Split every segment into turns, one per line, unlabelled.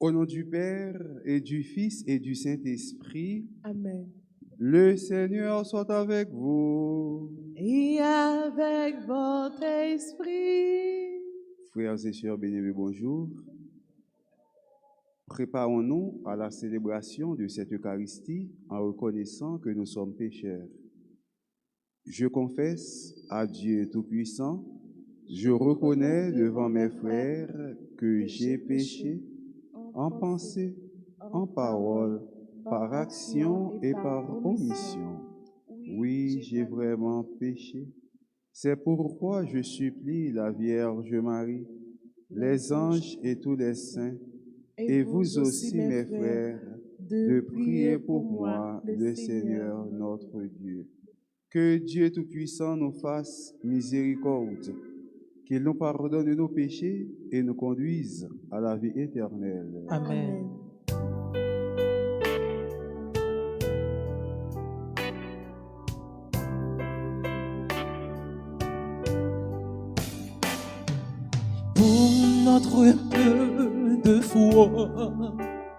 Au nom du Père et du Fils et du Saint-Esprit,
Amen.
Le Seigneur soit avec vous.
Et avec votre esprit.
Frères et sœurs bien-aimés, bonjour. Préparons-nous à la célébration de cette Eucharistie en reconnaissant que nous sommes pécheurs. Je confesse à Dieu Tout-Puissant, je reconnais devant mes frères que j'ai péché en pensée, en parole, par action et par omission. Oui, j'ai vraiment péché. C'est pourquoi je supplie la Vierge Marie, les anges et tous les saints, et vous aussi mes frères, de prier pour moi, le Seigneur notre Dieu. Que Dieu Tout-Puissant nous fasse miséricorde, qu'il nous pardonne nos péchés et nous conduise à la vie éternelle.
Amen.
Pour notre peu de foi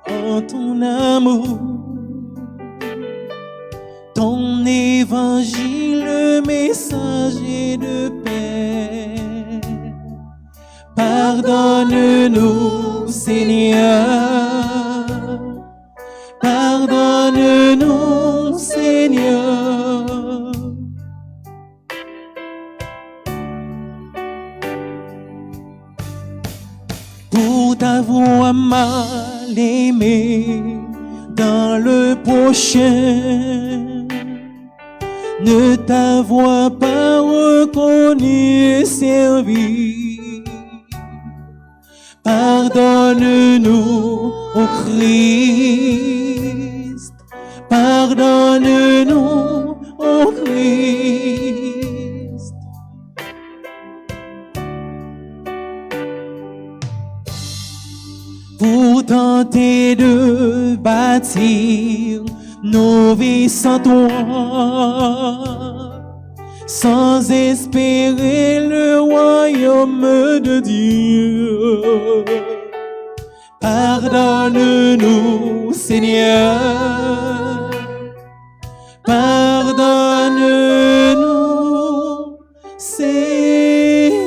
en ton amour, ton évangile, messager de paix. Pardonne-nous, Seigneur. Pardonne-nous, Seigneur. Pour t'avoir mal aimé dans le prochain, ne t'avoir pas reconnu et servi. Pardonne-nous, ô Christ, pardonne-nous, ô Christ. Pour tenter de bâtir nos vies sans toi, sans espérer le royaume de Dieu. Pardonne-nous, Seigneur. Pardonne-nous, Seigneur.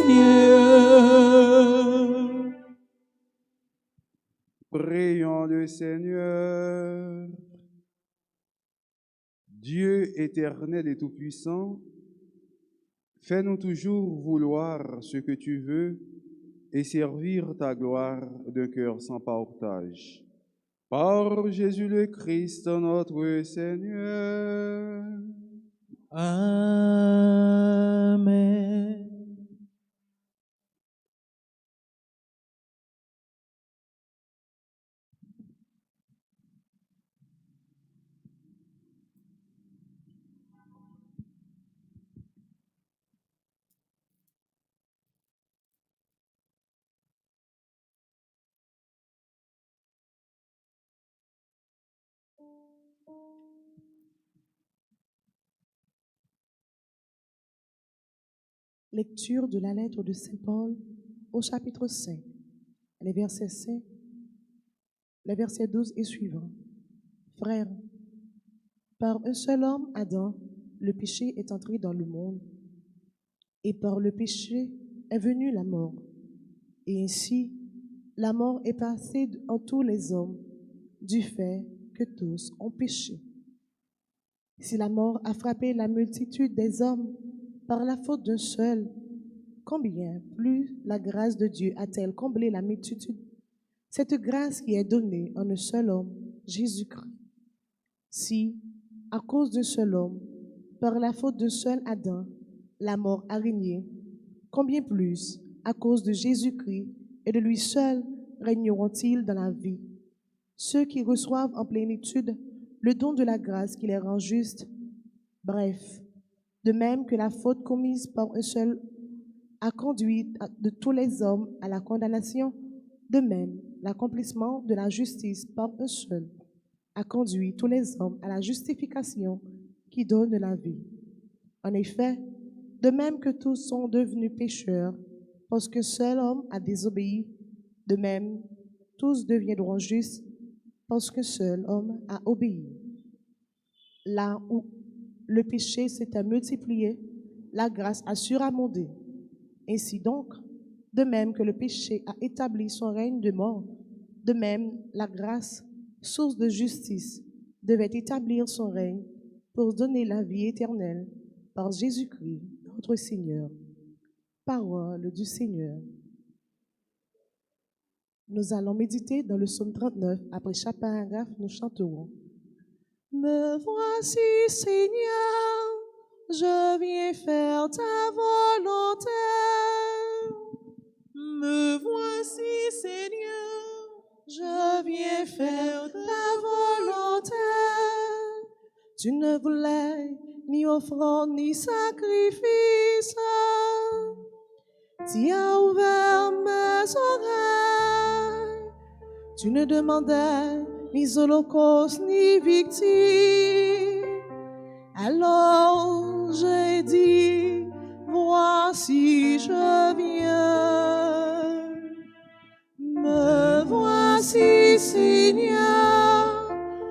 Prions le Seigneur. Dieu éternel et tout-puissant, fais-nous toujours vouloir ce que tu veux et servir ta gloire d'un cœur sans partage. Par Jésus le Christ, notre Seigneur.
Amen.
Lecture de la lettre de Saint Paul au chapitre 5, les versets 5, les versets 12 et suivants. Frères, par un seul homme, Adam, le péché est entré dans le monde, et par le péché est venue la mort. Et ainsi, la mort est passée en tous les hommes, du fait que tous ont péché. Si la mort a frappé la multitude des hommes par la faute d'un seul, combien plus la grâce de Dieu a-t-elle comblé la multitude? Cette grâce qui est donnée en un seul homme Jésus-Christ. Si, à cause d'un seul homme, par la faute d'un seul Adam, la mort a régné, combien plus, à cause de Jésus-Christ et de lui seul, régneront-ils dans la vie? Ceux qui reçoivent en plénitude le don de la grâce qui les rend justes. Bref, de même que la faute commise par un seul a conduit de tous les hommes à la condamnation, de même l'accomplissement de la justice par un seul a conduit tous les hommes à la justification qui donne la vie. En effet, de même que tous sont devenus pécheurs, parce qu'un seul homme a désobéi, de même tous deviendront justes, parce qu'un seul homme a obéi. Là où le péché s'était multiplié, la grâce a surabondé. Ainsi donc, de même que le péché a établi son règne de mort, de même la grâce, source de justice, devait établir son règne pour donner la vie éternelle par Jésus-Christ, notre Seigneur. Parole du Seigneur. Nous allons méditer dans le psaume 39. Après chaque paragraphe, nous chanterons. Me voici, Seigneur, je viens faire ta volonté.
Me voici, Seigneur,
Je viens faire ta volonté. Tu ne voulais ni offrande ni sacrifice. Tu as ouvert mes oreilles. Tu ne demandais ni holocauste ni victime. Alors j'ai dit, voici je viens. Me voici, Seigneur,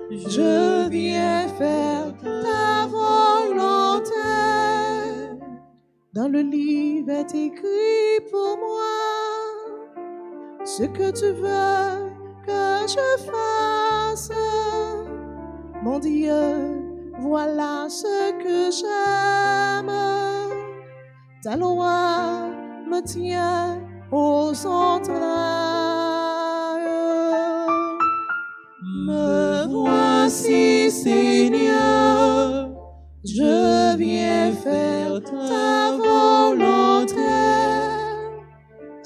je viens faire ta volonté. Dans le livre est écrit pour moi ce que tu veux que je fasse. Mon Dieu, voilà ce que j'aime. Ta loi me tient aux entrailles. Me voici, Seigneur, je viens faire ta volonté.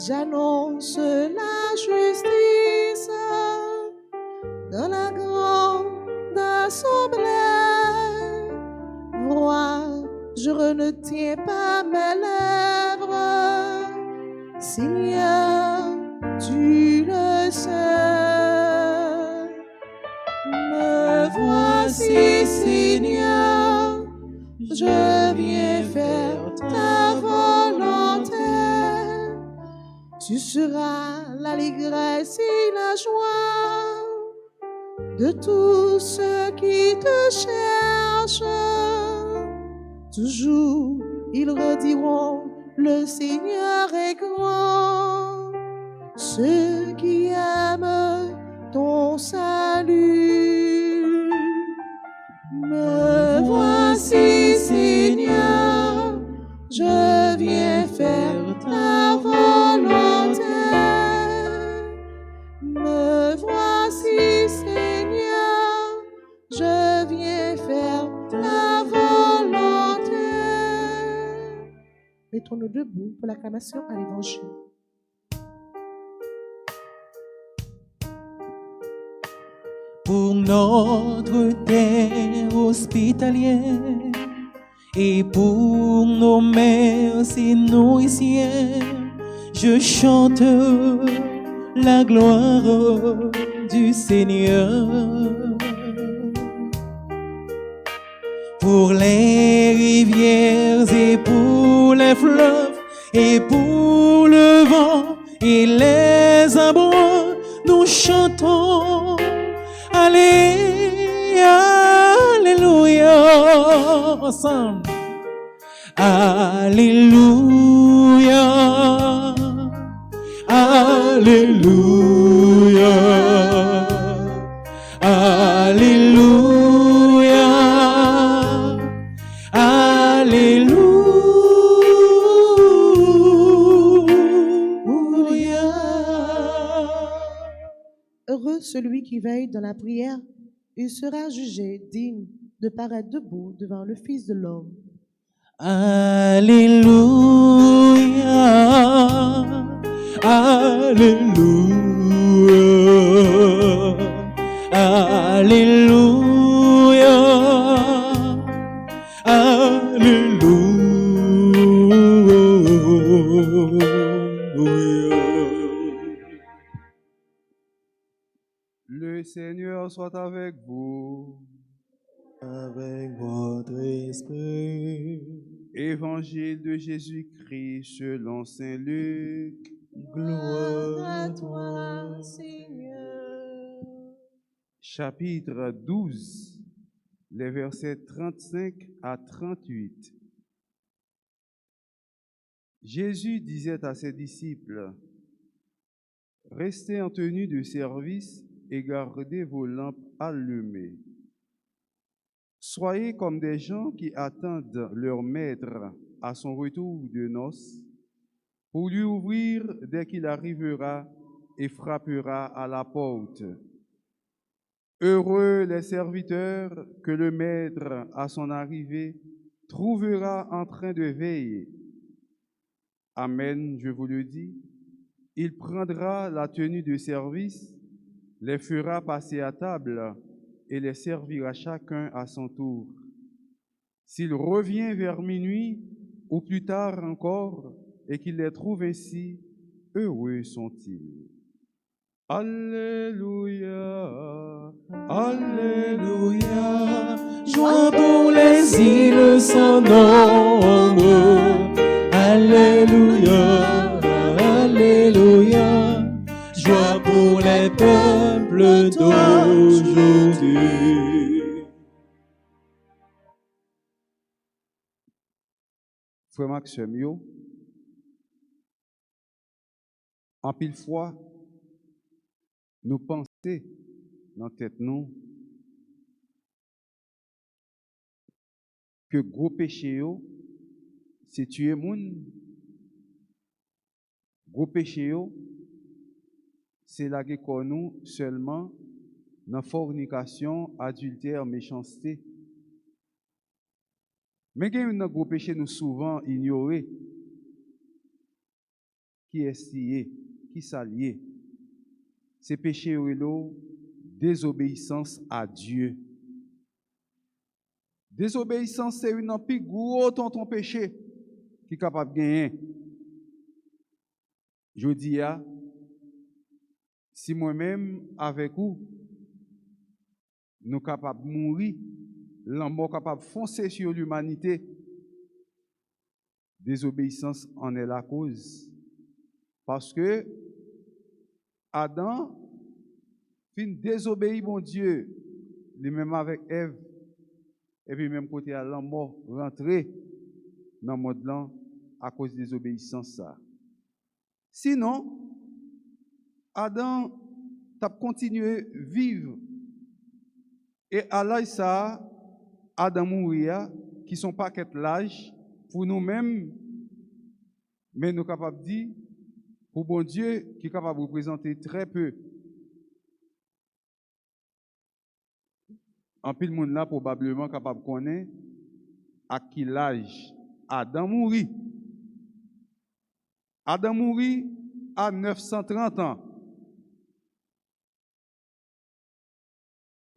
J'annonce la justice dans la grande assemblée. Roi, je ne tiens pas mes lèvres. Seigneur, tu le sais. Me voici, Seigneur, je viens faire ta volonté. Tu seras l'allégresse et la joie de tous ceux qui te cherchent. Toujours, ils rediront, le Seigneur est grand. Ceux qui aiment ton salut. Me voici, Seigneur, je viens faire ta volonté. Me voici, Seigneur, je viens faire ta volonté. Mettons-nous debout pour l'acclamation à l'Évangile.
pour notre terre hospitalière et pour nos mères et nourricières, je chante la gloire du Seigneur. Pour les rivières et pour les fleuves et pour le vent et les abois, nous chantons Alléluia ensemble. Alléluia, Alléluia, Alléluia, Alléluia.
Heureux celui qui veille dans la prière il sera jugé digne de paraître debout devant le Fils de l'homme.
Alléluia, Alléluia, Alléluia, Alléluia.
Le Seigneur soit avec vous.
Avec votre esprit,
Évangile de Jésus-Christ selon saint Luc.
gloire
À toi, Seigneur.
Chapitre 12, les versets 35 à 38. Jésus disait à ses disciples, « Restez en tenue de service et gardez vos lampes allumées. Soyez comme des gens qui attendent leur maître à son retour de noces pour lui ouvrir dès qu'il arrivera et frappera à la porte. Heureux les serviteurs que le maître, à son arrivée, trouvera en train de veiller. Amen, je vous le dis, il prendra la tenue de service, les fera passer à table et les servira chacun à son tour. S'il revient vers minuit ou plus tard encore et qu'il les trouve ainsi, heureux sont-ils. Alléluia,
Alléluia, joie pour les îles sans nombre. Alléluia, Alléluia, joie pour les peuples d'aujourd'hui.
Frère Maxime, yo, en pile fois, nous pensons dans la tête nous que gros péché yo, c'est tuer moun. Gros péché yo, c'est la qu'on nous seulement dans fornication, adultère, méchanceté. Mais il y a un gros péché nous souvent ignoré, qui est scié, qui s'allié. C'est péché ou désobéissance à Dieu. Désobéissance, c'est une plus gros ton péché qui est capable de gagner. Je dis, si moi-même, avec vous, nous sommes capables de mourir, l'amour capable de foncer sur l'humanité, désobéissance en est la cause. Parce que Adam fin désobéit mon Dieu, lui-même avec Ève, et puis même côté à l'amour rentré dans le monde là à cause de désobéissance ça. Sinon, Adam t'a continué vivre et à l'âge ça, Adam mourir qui sont pas qu'être l'âge pour nous-mêmes, mais nous capables de dire pour bon Dieu qui est capable de représenter très peu. En pile monde là probablement capable de connaître à quel âge Adam mourit. Adam mourit à 930 ans.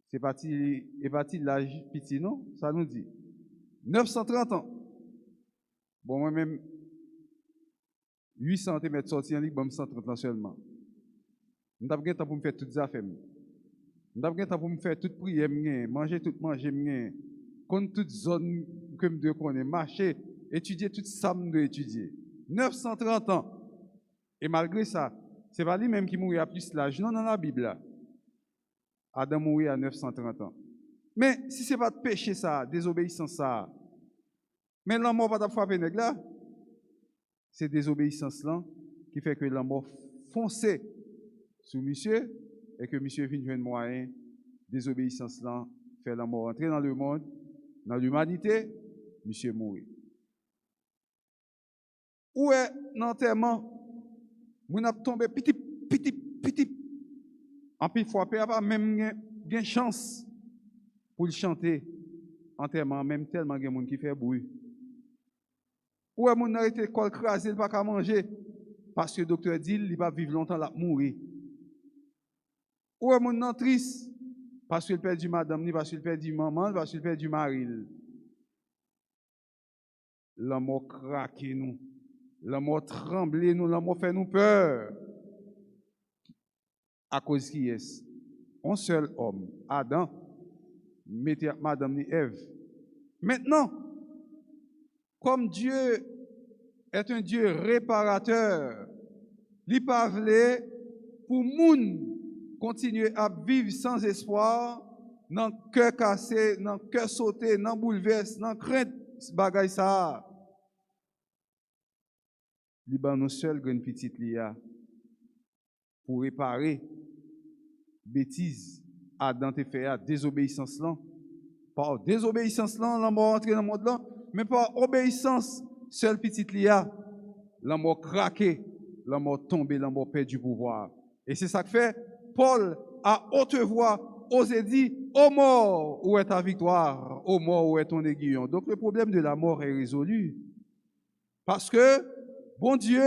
C'est parti de l'âge petit, non? Ça nous dit. 930 ans. Bon, moi-même, 8 cm sorti en ligne, bon, 130 ans seulement. Je n'ai pas temps pour me faire toutes les affaires. Je n'ai pas temps pour me faire toute prière, manger tout manger, compte toute zone que je connais, marcher, étudier tout ça que je dois étudier. 930 ans. Et malgré ça, ce n'est pas lui-même qui mourit à plus l'âge. Non, dans la Bible, là. Adam mourit à 930 ans. Mais si ce n'est pas de péché, ça, désobéissance, ça, mais la mort va pas frapper nèg là. C'est désobéissance là qui fait que la mort fonce sur monsieur et que monsieur vient joindre moyen. Désobéissance là fait la mort entrer dans le monde, dans l'humanité, monsieur mourit. Où est l'enterrement? Moun a tombé petit. En plus, frappé, pas même gain chance pour le chanter enterrement, même tellement il y a des gens qui font bruit. Ou est-ce qu'on a été crasé, il n'a pas manger parce que le docteur dit qu'il va vivre longtemps, il va mourir. Ou est-ce qu'on est triste parce qu'il perd du madame, parce qu'il perd du maman, parce qu'il perd du mari. L'amour craque nous, l'amour tremble nous, l'amour fait nous peur. À cause qui est un seul homme, Adam, mettait madame ni Ève. Maintenant, comme Dieu est un Dieu réparateur, il ne pas pour moun continuer à vivre sans espoir, dans le cœur cassé, dans le cœur sauté, dans le bouleversé, dans la crainte, bagay ça. Il y a nous seul une petite lia pour réparer bêtise Adam te fait à désobéissance là. Par désobéissance là, l'homme va entrer dans le monde là, mais par obéissance, seule petite lia, l'homme va craquer, l'homme va tomber, l'homme va perdre du pouvoir. Et c'est ça que fait Paul à haute voix osé dire, ô mort, où est ta victoire? Ô mort, où est ton aiguillon? Donc le problème de la mort est résolu. Parce que, bon Dieu,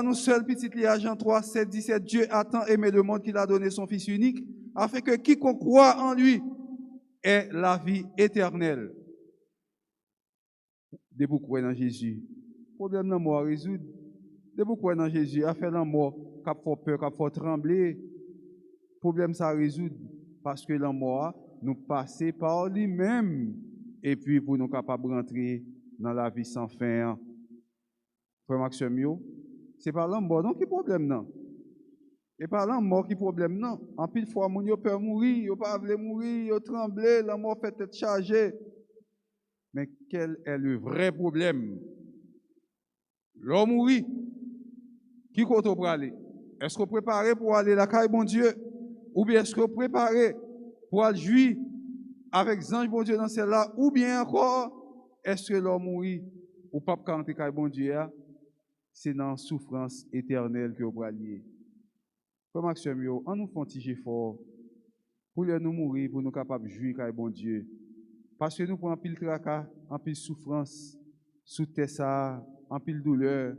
nous seul petit lia Jean 3, 7, 17, Dieu a tant aimé le monde qu'il a donné son Fils unique, afin que quiconque croit en lui ait la vie éternelle. De beaucoup dans Jésus. Le problème de la mort résoudre. De beaucoup dans Jésus a fait la mort, qu'a fait peur, qu'a fait trembler. Le problème ça résoudre parce que la mort nous passe par lui-même et puis pour nous capables de rentrer dans la vie sans fin. Frère Maxime, c'est pas la mort non qui problème non. Et pas la mort qui problème non. En pile fois moun yo peur mourir, yo pas veut mourir, yo tremblé, la mort fait être chargée. Mais quel est le vrai problème? L'homme mourit. Qui compte pour aller? Est-ce qu'on préparé pour aller la caille bon Dieu? Ou bien est-ce qu'on préparé pour aller jouir avec ange bon Dieu dans celle-là? Ou bien encore, est-ce que l'homme mourit ou pas quand caille bon Dieu? C'est dans la souffrance éternelle que vous allez. Comme Maxime, on nous fait un petit effort pour nous mourir, pour nous capables de jouir avec bon Dieu. Parce que nous prenons un pile tracas, un pile souffrance, sous ça, un pile douleur.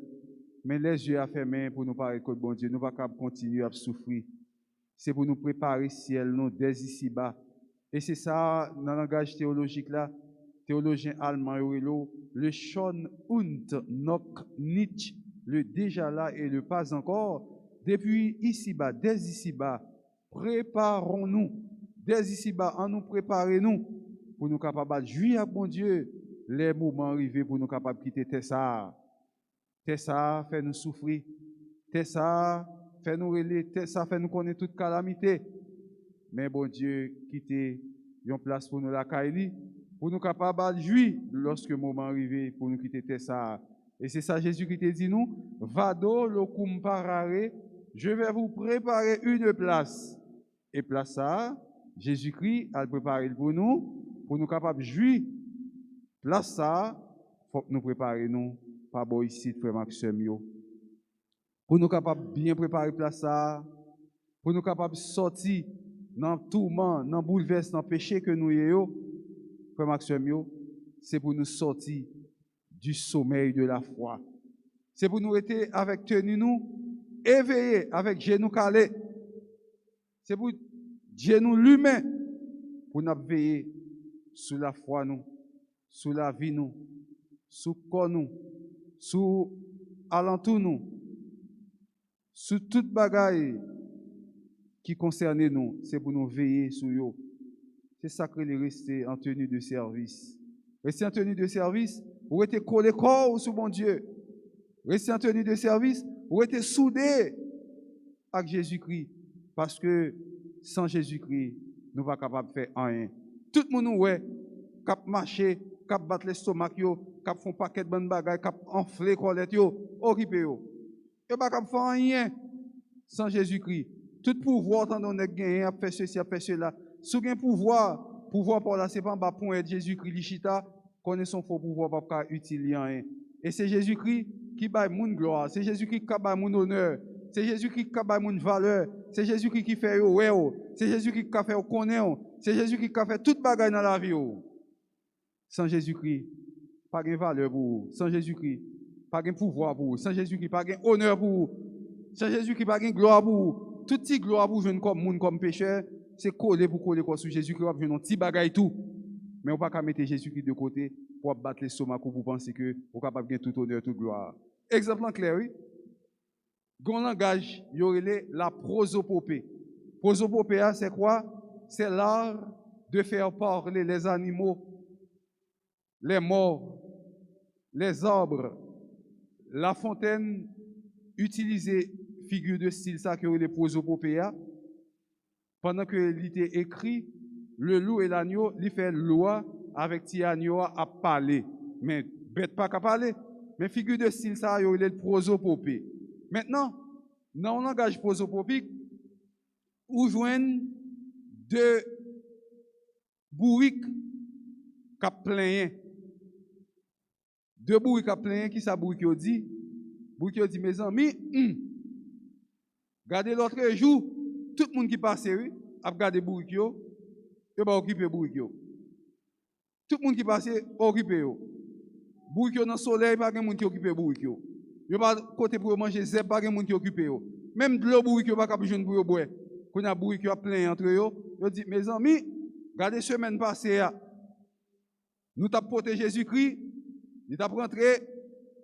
Mais les yeux à fermer pour nous parler que bon Dieu, nous ne pouvons pas continuer à souffrir. C'est pour nous préparer le ciel, nous, dès ici-bas. Et c'est ça, dans le langage théologique là, théologien allemand, le schon und noch nicht, le déjà là et le pas encore. Depuis ici-bas, dès ici-bas, préparons-nous. Dès ici-bas, en nous préparez-nous pour nous capables de jouir à bon Dieu. Les moments arrivés pour nous capables de quitter Tessa. Tessa fait nous souffrir. Tessa fait nous relayer. Tessa fait nous connaître toute calamité. Mais bon Dieu, quitter une place pour nous la caille, pour nous capables de jouir lorsque le moment arrivé pour nous quitter Tessa. Et c'est ça Jésus qui te dit nous, vado locum parare, je vais vous préparer une place. Et place ça, Jésus-Christ a préparé pour nous capables de jouir. Place ça, il faut que nous préparions pas bon ici, frère Maxime. Pour nous capables de bien préparer place ça, pour nous capables de sortir dans le tourment, dans le bouleversement, dans le péché que nous ayons, frère Maxime, c'est pour nous sortir du sommeil de la foi. C'est pour nous être avec tenue nous, éveillés, avec genoux calés. C'est pour Dieu nous l'humain, pour nous veiller sous la foi nous, sous la vie nous, sous corps nous, sous alentour nous, sous toute bagaille qui concerne nous. C'est pour nous veiller sur eux. C'est ça que les rester en tenue de service. Rester en tenue de service, ou être collé corps sous bon Dieu. Rester en tenue de service, ou être soudé avec Jésus-Christ. Parce que sans Jésus-Christ, nous ne sommes pas capables de faire rien. Tout le monde ouais, cap marcher, cap battre l'estomac, cap font paquet de bonnes bagages, cap enfler colette, occupé yo. Et pas cap faire rien sans Jésus-Christ. Tout pouvoir tant on a gagné à faire ceci, à faire cela. Si vous avez pouvoir pour là, c'est pas un point de Jésus-Christ lichita, connaissons faux pouvoir pas utiliser rien. Et c'est Jésus-Christ qui baille mon gloire, c'est Jésus-Christ qui baille mon honneur, c'est Jésus-Christ qui baille mon valeur, c'est Jésus-Christ qui fait ouais, c'est Jésus-Christ qui fait connaître, C'est Jésus-Christ qui a fait toute bagaille dans la vie. Sans Jésus-Christ, pas de valeur pour vous. Sans Jésus-Christ, pas de pouvoir pour vous. Sans Jésus-Christ, pas de honneur pour vous. Sans Jésus-Christ, pas de gloire pour vous. Toute petite gloire pour vous, comme monde, comme pécheur, c'est coller pour coller sur Jésus-Christ, vous avez un petit bagaille tout. Mais on ne peut pas mettre Jésus-Christ de côté pour battre l'estomac pour penser que vous êtes capable de gagner tout honneur, toute gloire. Exemple en clair, oui. Grand langage, il y aurait la prosopopée. Prosopopée, c'est quoi? C'est l'art de faire parler les animaux, les morts, les arbres, la fontaine, utiliser figure de style, ça qui est les prosopopées. Pendant que il était écrit, le loup et l'agneau, il fait loi avec ti agneau à parler. Mais bête pas qu'à parler. Mais figure de style, ça, il est le prosopopée. Maintenant, dans le langage prosopopique, où joignent deux bourriques qui plein. Deux bourriques qui plein, qui ça bourrique dit? Bourrique dit, mes amis, regardez l'autre jour, tout le monde qui passe, a regardé bourrique, il va occuper bourrique. Tout le monde qui passe, va occuper. Bourrique dans le soleil, pas de monde qui occupe bourrique. Il n'y a pas côté pour manger, c'est pas de monde qui occupe. Même de l'eau bourrique, il n'y a pas de jeune pour boire. Quand il y a bourrique qui a plein entre eux, il dit, mes amis, regardez semaine passée, nous avons porté Jésus-Christ, nous avons rentré,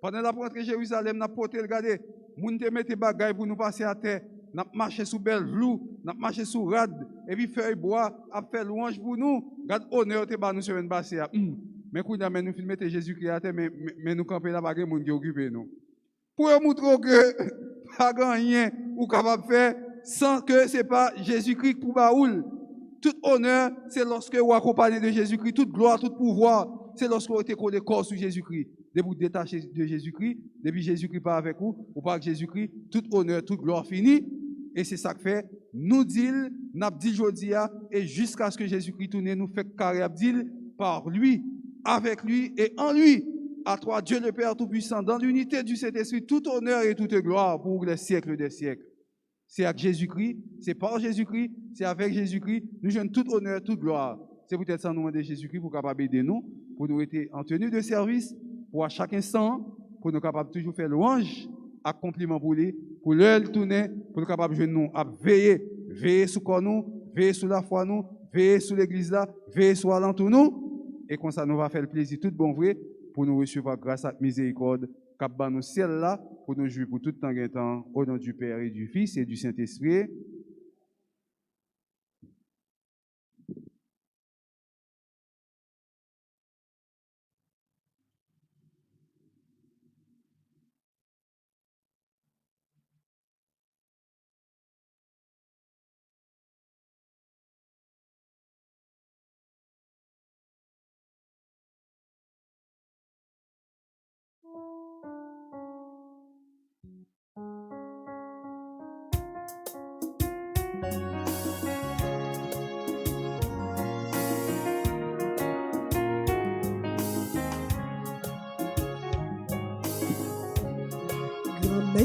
pendant la rentrée Jérusalem, nous avons porté, regardez, nous avons mis des bagailles pour nous passer à terre, nous avons marché sous belle loup, nous avons marché sous rade, et puis feuille bois, a fait louange pour nous, regardez, honneur, nous semaine passée. Mais quand nous avons filmé Jésus-Christ à terre, mais nous campons là, pas de monde qui occupe nous. Pour montrer que pas rien ou capable de faire sans que ce n'est pas Jésus-Christ pour Baoul. Tout honneur, c'est lorsque vous accompagnez de Jésus-Christ. Toute gloire, tout pouvoir, c'est lorsque vous êtes collé corps sur Jésus-Christ. Dès que vous détachez de Jésus-Christ, depuis Jésus-Christ pas avec vous, ou pas avec Jésus-Christ, tout honneur, toute gloire finie. Et c'est ça que fait, nous dit, nous dit aujourd'hui, et jusqu'à ce que Jésus-Christ tourne, nous fait carré Abdil par lui, avec lui et en lui. À toi, Dieu le Père Tout-Puissant, dans l'unité du Saint-Esprit, tout honneur et toute gloire pour les siècles des siècles. C'est avec Jésus-Christ, c'est par Jésus-Christ, c'est avec Jésus-Christ, nous avons tout honneur, toute gloire. C'est peut-être ça nous demander Jésus-Christ pour capable aider nous, pour nous être en tenue de service, pour à chaque instant, pour nous capables toujours faire louange, accomplissement pour lui, pour l'heure tourner, pour nous capables de nous à veiller sur quoi nous, veiller sur la foi nous, veiller sur l'église là, veiller sur l'entour nous, et comme ça nous va faire le plaisir tout bon vrai pour nous recevoir grâce à la miséricorde, cap nous ciel là, pour nous jouir pour tout temps et temps, au nom du Père et du Fils et du Saint-Esprit.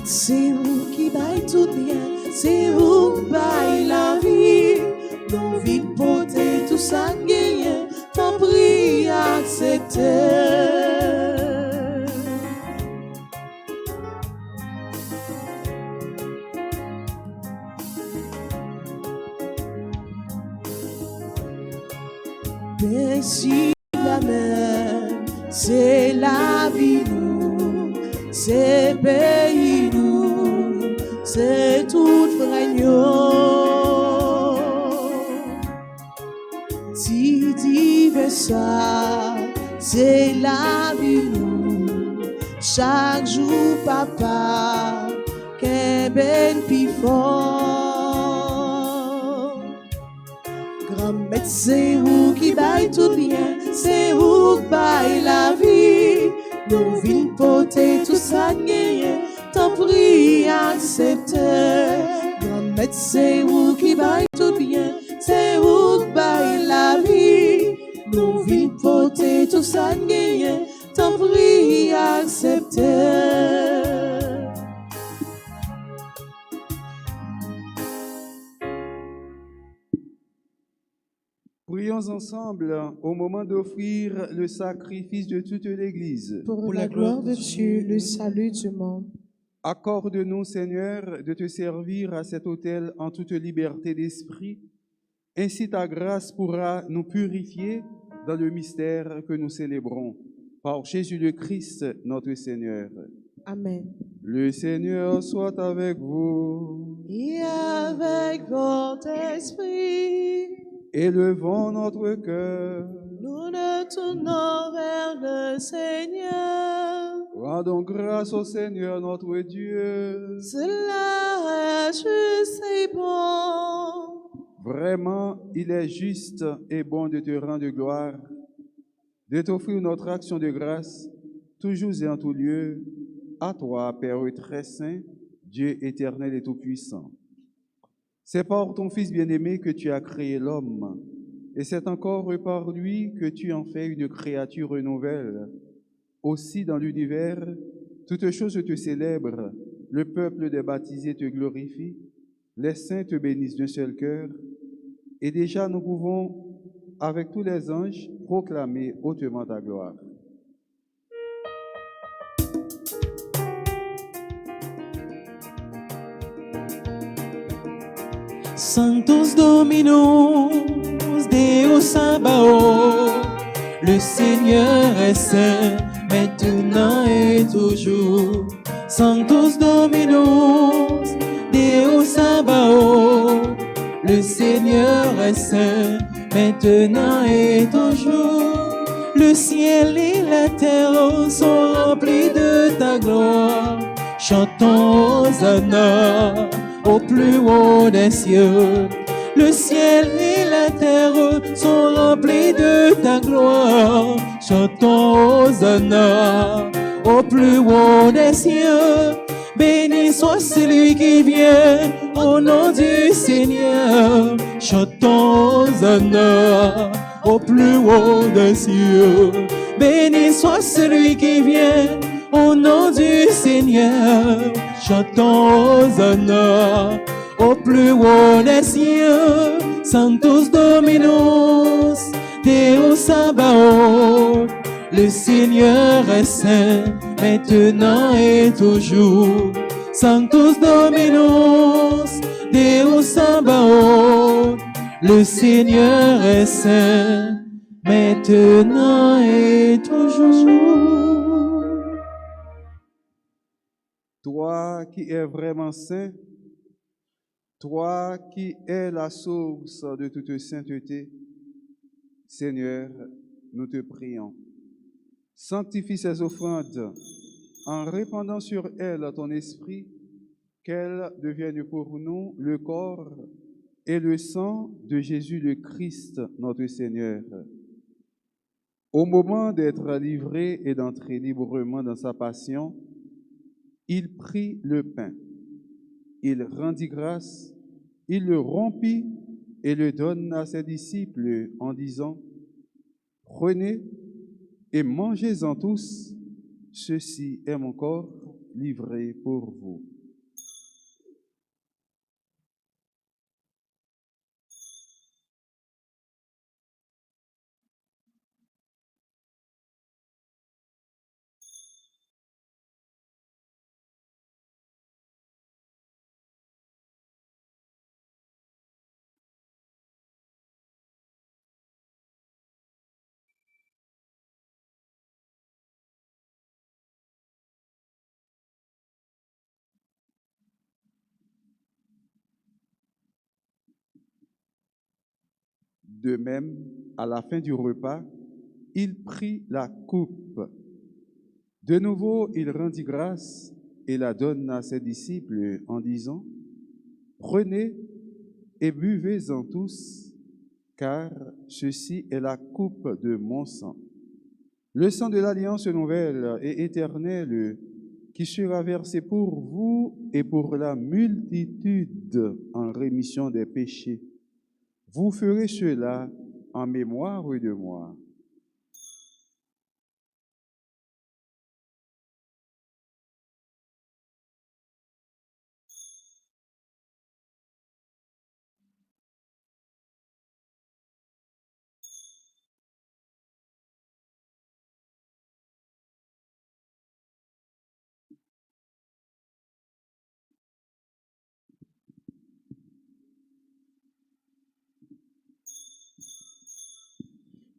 C'est vous qui baille tout bien, c'est vous qui baille la vie. Nous vite porter tout ça gagné, t'en prie accepter. Mais si la mer, c'est la vie nous, c'est pays nous, c'est tout fragnon. Si divers ça, c'est la vie nous, chaque jour papa, qu'un ben pi fort. Grand-mère, c'est vous qui baille tout bien, c'est vous qui baille la vie. Nous vîmes porter tout ça gagné, t'en prie accepter. Grand-mère, c'est vous qui baille tout bien, c'est vous qui baille la vie. Nous vîmes porter tout ça gagné, t'en prie accepter.
Prions ensemble au moment d'offrir le sacrifice de toute l'Église.
Pour la gloire de Dieu, le salut du monde.
Accorde-nous, Seigneur, de te servir à cet autel en toute liberté d'esprit. Ainsi ta grâce pourra nous purifier dans le mystère que nous célébrons. Par Jésus le Christ, notre Seigneur.
Amen.
Le Seigneur soit avec vous.
Et avec votre esprit,
Élevons notre cœur.
nous nous tournons vers le Seigneur.
Rendons grâce au Seigneur notre Dieu.
Cela est juste et bon.
Vraiment, il est juste et bon de te rendre gloire, de t'offrir notre action de grâce, toujours et en tout lieu, à toi, Père très saint, Dieu éternel et tout-puissant. C'est par ton Fils bien-aimé que tu as créé l'homme, et c'est encore par lui que tu en fais une créature nouvelle. Aussi dans l'univers, toutes choses te célèbrent, le peuple des baptisés te glorifie, les saints te bénissent d'un seul cœur, et déjà nous pouvons, avec tous les anges, proclamer hautement ta gloire.
Sanctus Dominus, Deus Sabaoth, le Seigneur est saint, maintenant et toujours. Sanctus Dominus, Deus Sabaoth, le Seigneur est saint, maintenant et toujours. Le ciel et la terre sont remplis de ta gloire. Chantons Hosanna au plus haut des cieux. Le ciel et la terre sont remplis de ta gloire. Chantons Hosanna au plus haut des cieux. Béni soit celui qui vient au nom du Seigneur. Chantons Hosanna au plus haut des cieux. Béni soit celui qui vient au nom du Seigneur. Chantons Hosanna au plus haut des cieux. Sanctus Dominus, Deus Sabaoth, le Seigneur est saint, maintenant et toujours. Sanctus Dominus, Deus Sabaoth, le Seigneur est saint, maintenant et toujours.
Toi qui es vraiment saint, toi qui es la source de toute sainteté, Seigneur, nous te prions. Sanctifie ces offrandes en répandant sur elles ton esprit, qu'elles deviennent pour nous le corps et le sang de Jésus le Christ, notre Seigneur. Au moment d'être livré et d'entrer librement dans sa passion, il prit le pain, il rendit grâce, il le rompit et le donna à ses disciples en disant, « Prenez et mangez-en tous, ceci est mon corps livré pour vous. » De même, à la fin du repas, il prit la coupe. De nouveau, il rendit grâce et la donna à ses disciples en disant, « Prenez et buvez-en tous, car ceci est la coupe de mon sang, le sang de l'alliance nouvelle et éternelle qui sera versé pour vous et pour la multitude en rémission des péchés. Vous ferez cela en mémoire de moi. »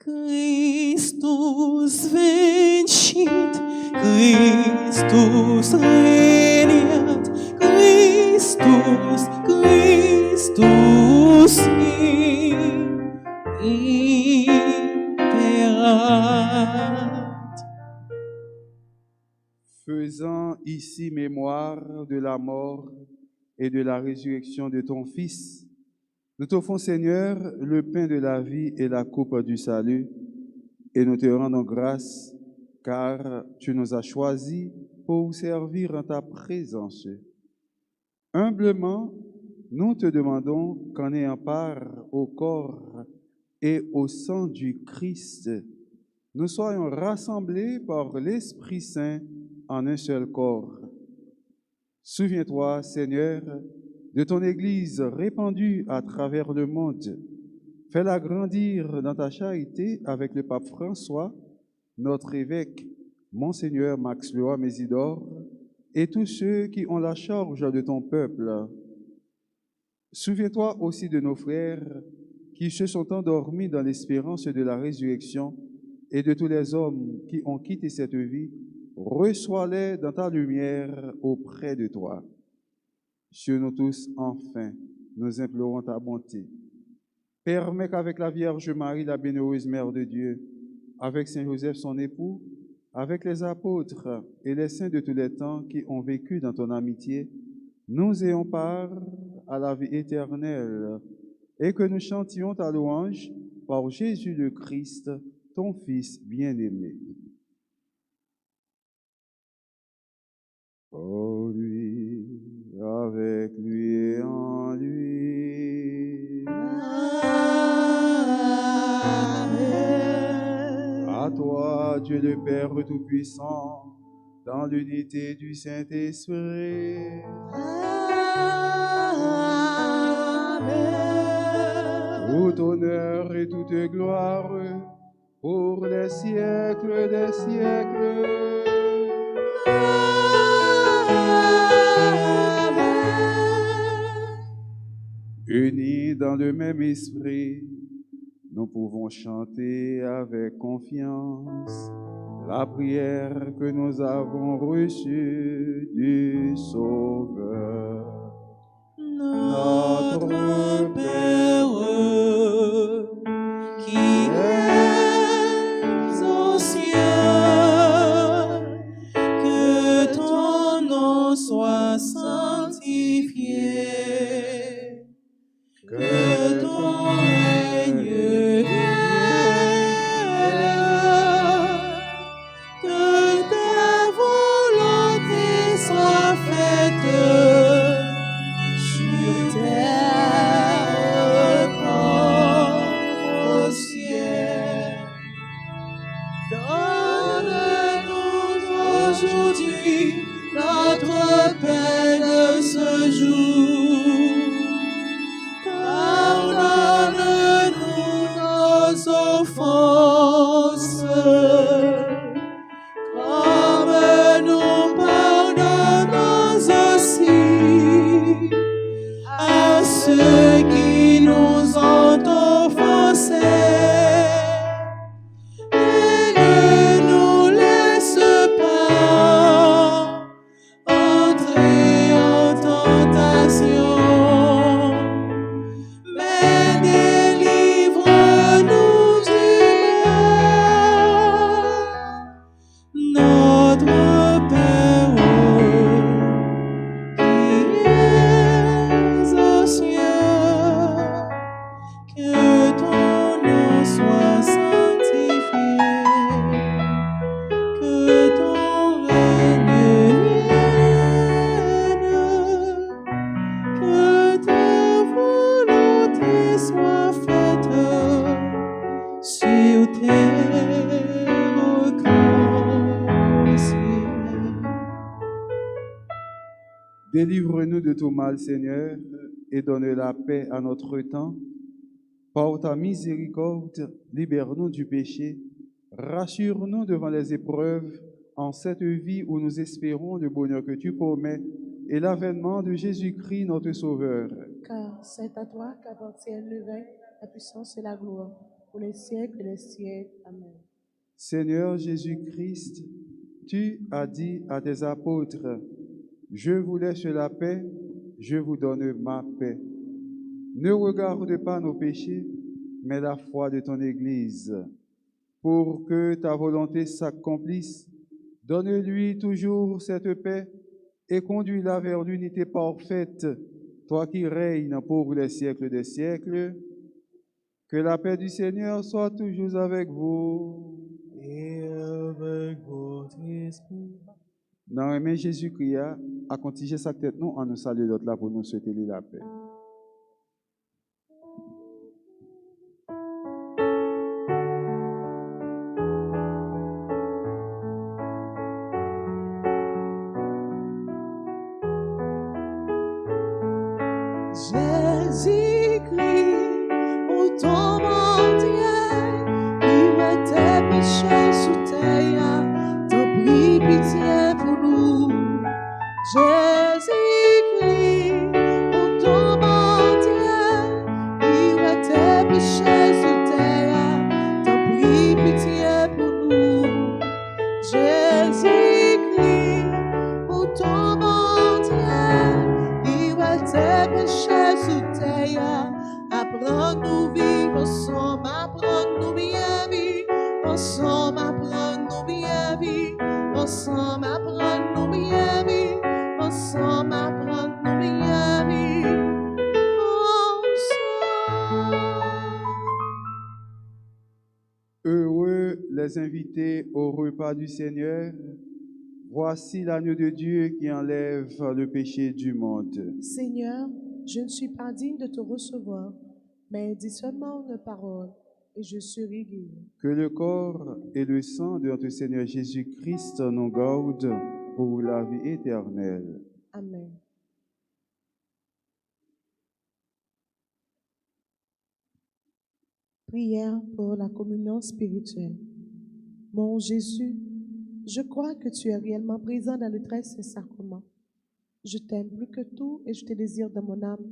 Christus vincit, Christus regnat, Christus, Christus imperat.
Faisant ici mémoire de la mort et de la résurrection de ton Fils, nous t'offrons, Seigneur, le pain de la vie et la coupe du salut, et nous te rendons grâce, car tu nous as choisis pour servir en ta présence. Humblement, nous te demandons qu'en ayant part au corps et au sang du Christ, nous soyons rassemblés par l'Esprit Saint en un seul corps. Souviens-toi, Seigneur, de ton Église répandue à travers le monde. Fais-la grandir dans ta charité avec le pape François, notre évêque, Monseigneur Max Loa Mésidor, et tous ceux qui ont la charge de ton peuple. Souviens-toi aussi de nos frères qui se sont endormis dans l'espérance de la résurrection et de tous les hommes qui ont quitté cette vie. Reçois-les dans ta lumière auprès de toi. Sur nous tous, enfin, nous implorons ta bonté. Permets qu'avec la Vierge Marie, la bienheureuse Mère de Dieu, avec Saint Joseph, son époux, avec les apôtres et les saints de tous les temps qui ont vécu dans ton amitié, nous ayons part à la vie éternelle et que nous chantions ta louange par Jésus le Christ, ton Fils bien-aimé. Pour lui, avec lui et en lui.
Amen.
À toi, Dieu le Père Tout-Puissant, dans l'unité du Saint-Esprit.
Amen.
Tout honneur et toute gloire pour les siècles des siècles. Unis dans le même esprit, nous pouvons chanter avec confiance la prière que nous avons reçue du Sauveur.
Notre Père, qui es aux cieux, que ton nom soit sanctifié, que ton règne vienne, que ta volonté soit faite sur terre comme au ciel. Donne-nous aujourd'hui notre pain de ce jour. Pardonne-nous nos offenses, comme nous pardonnons aussi à ceux qui nous ont offensés. Et ne nous laisse pas entrer en tentation, mais délivre-nous du mal. Notre Père, qui es aux cieux, que ton nom soit sanctifié, que ton règne vienne, que ta volonté soit faite sur terre comme au ciel.
Délivre-nous de tout mal, Seigneur, et donne la paix à notre temps. Par ta miséricorde, libère-nous du péché, rassure-nous devant les épreuves, en cette vie où nous espérons le bonheur que tu promets et l'avènement de Jésus-Christ, notre Sauveur.
Car c'est à toi qu'appartiennent le règne, la puissance et la gloire, pour les siècles des siècles. Amen.
Seigneur Jésus-Christ, tu as dit à tes apôtres, je vous laisse la paix, je vous donne ma paix. Ne regarde pas nos péchés, mais la foi de ton Église. Pour que ta volonté s'accomplisse, donne-lui toujours cette paix et conduis-la vers l'unité parfaite, toi qui règnes pour les siècles des siècles. Que la paix du Seigneur soit toujours avec vous.
Et avec votre esprit.
Dans le nom de Jésus-Christ, à continuer sa tête, nous, en nous saluant l'autre là pour nous souhaiter la paix.
Jésus-Christ, où ton entier, qui met tes péchés sous terre, t'en prie pitié pour nous. Jésus-Christ, où ton entier, qui met tes péchés sous terre, t'en prie pitié pour nous. Jésus-Christ, où ton entier, qui met tes péchés sous terre, apprends-nous vivre ensemble, apprends-nous bien vivre ensemble, apprends-nous bien vivre ensemble, apprends-nous bien vivre ensemble, apprends-nous bien vivre ensemble.
Heureux les invités au repas du Seigneur. Voici l'agneau de Dieu qui enlève le péché du monde.
Seigneur, je ne suis pas digne de te recevoir, mais dis seulement une parole et je serai guéri.
Que le corps et le sang de notre Seigneur Jésus-Christ nous gardent pour la vie éternelle.
Amen. Prière pour la communion spirituelle. Mon Jésus, je crois que tu es réellement présent dans le très saint sacrement. Je t'aime plus que tout et je te désire dans mon âme.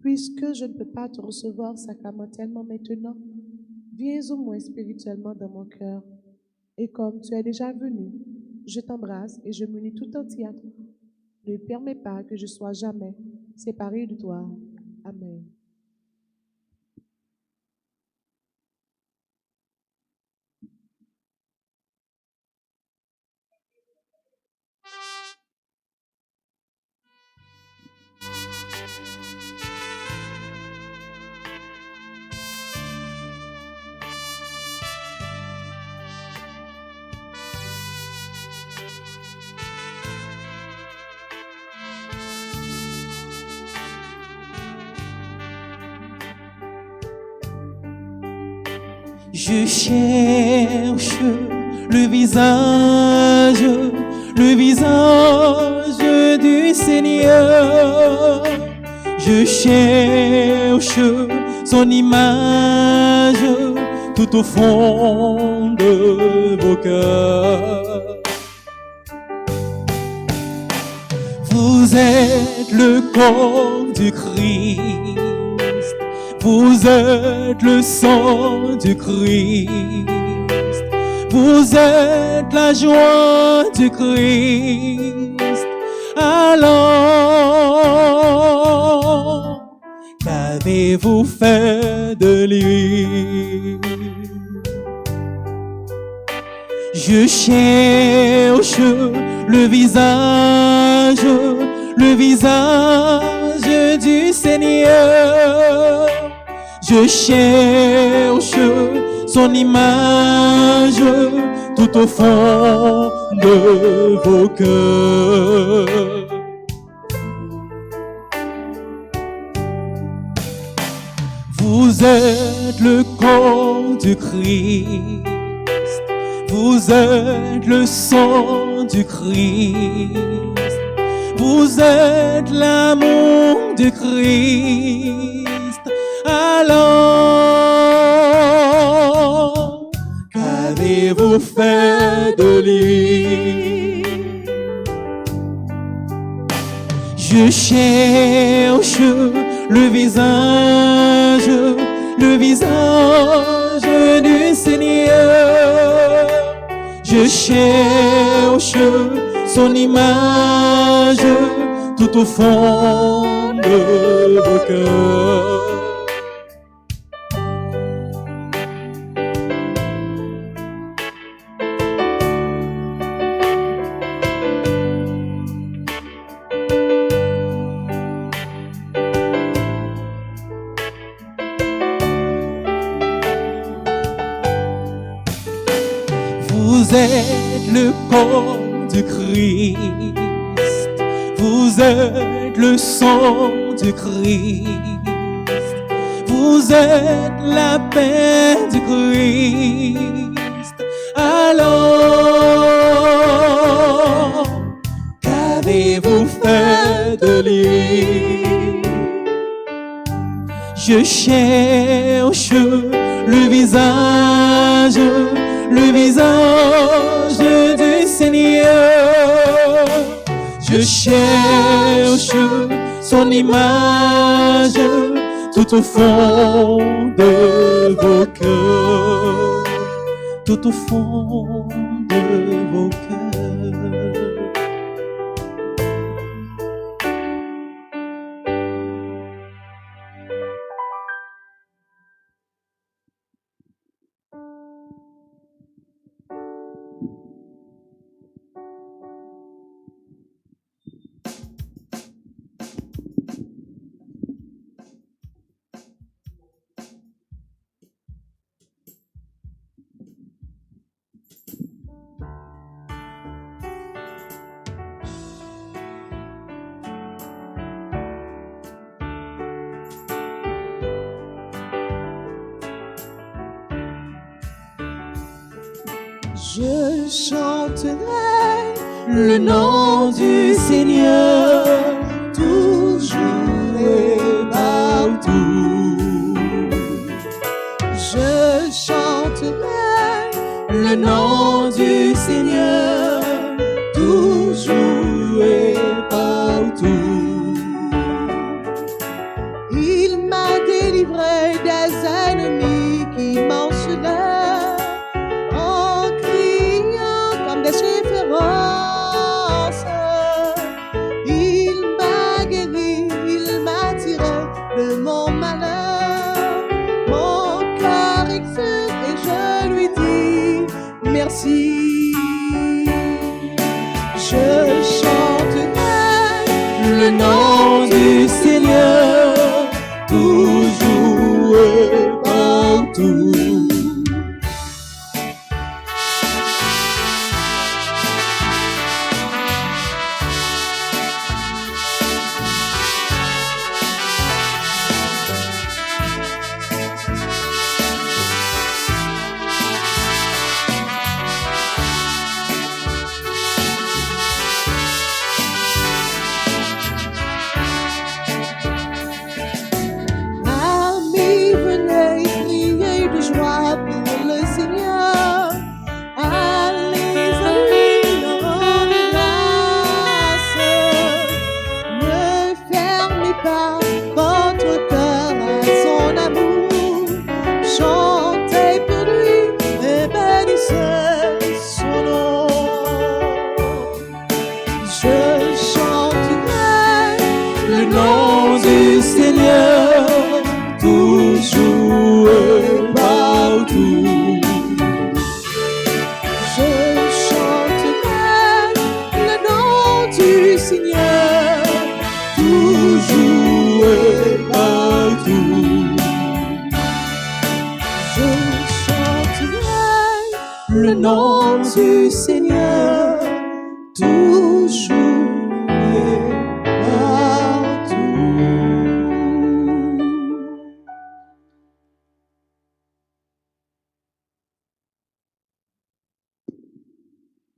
Puisque je ne peux pas te recevoir sacramentellement maintenant, viens au moins spirituellement dans mon cœur. Et comme tu es déjà venu, je t'embrasse et je m'unis tout entier à toi. Ne permets pas que je sois jamais séparé de toi. Amen.
Je cherche le visage du Seigneur. Je cherche son image tout au fond de vos cœurs. Vous êtes le corps du Christ. Vous êtes le sang du Christ. Vous êtes la joie du Christ. Alors, qu'avez-vous fait de lui? Je cherche le visage du Seigneur. Je cherche son image tout au fond de vos cœurs. Vous êtes le corps du Christ. Vous êtes le sang du Christ. Vous êtes l'amour du Christ. Alors, qu'avez-vous fait de lui? Je cherche le visage du Seigneur. Je cherche son image tout au fond de vos cœurs. Vous êtes le corps du Christ, vous êtes le sang du Christ, vous êtes la paix du Christ. Alors, qu'avez-vous fait de lui? Je cherche le visage du Seigneur. Je cherche son image tout au fond de vos cœurs, tout au fond de vos cœurs. Je chanterai le nom du Seigneur toujours et partout. Je chanterai le nom du Seigneur toujours et partout. Il m'a délivré des ennemis qui m'enseillaient. Il m'a guéri, il m'a tiré de mon malheur. Mon cœur exulte et je lui dis merci. Je chanterai le nom du Seigneur toujours et partout. Le nom du Seigneur, toujours et partout.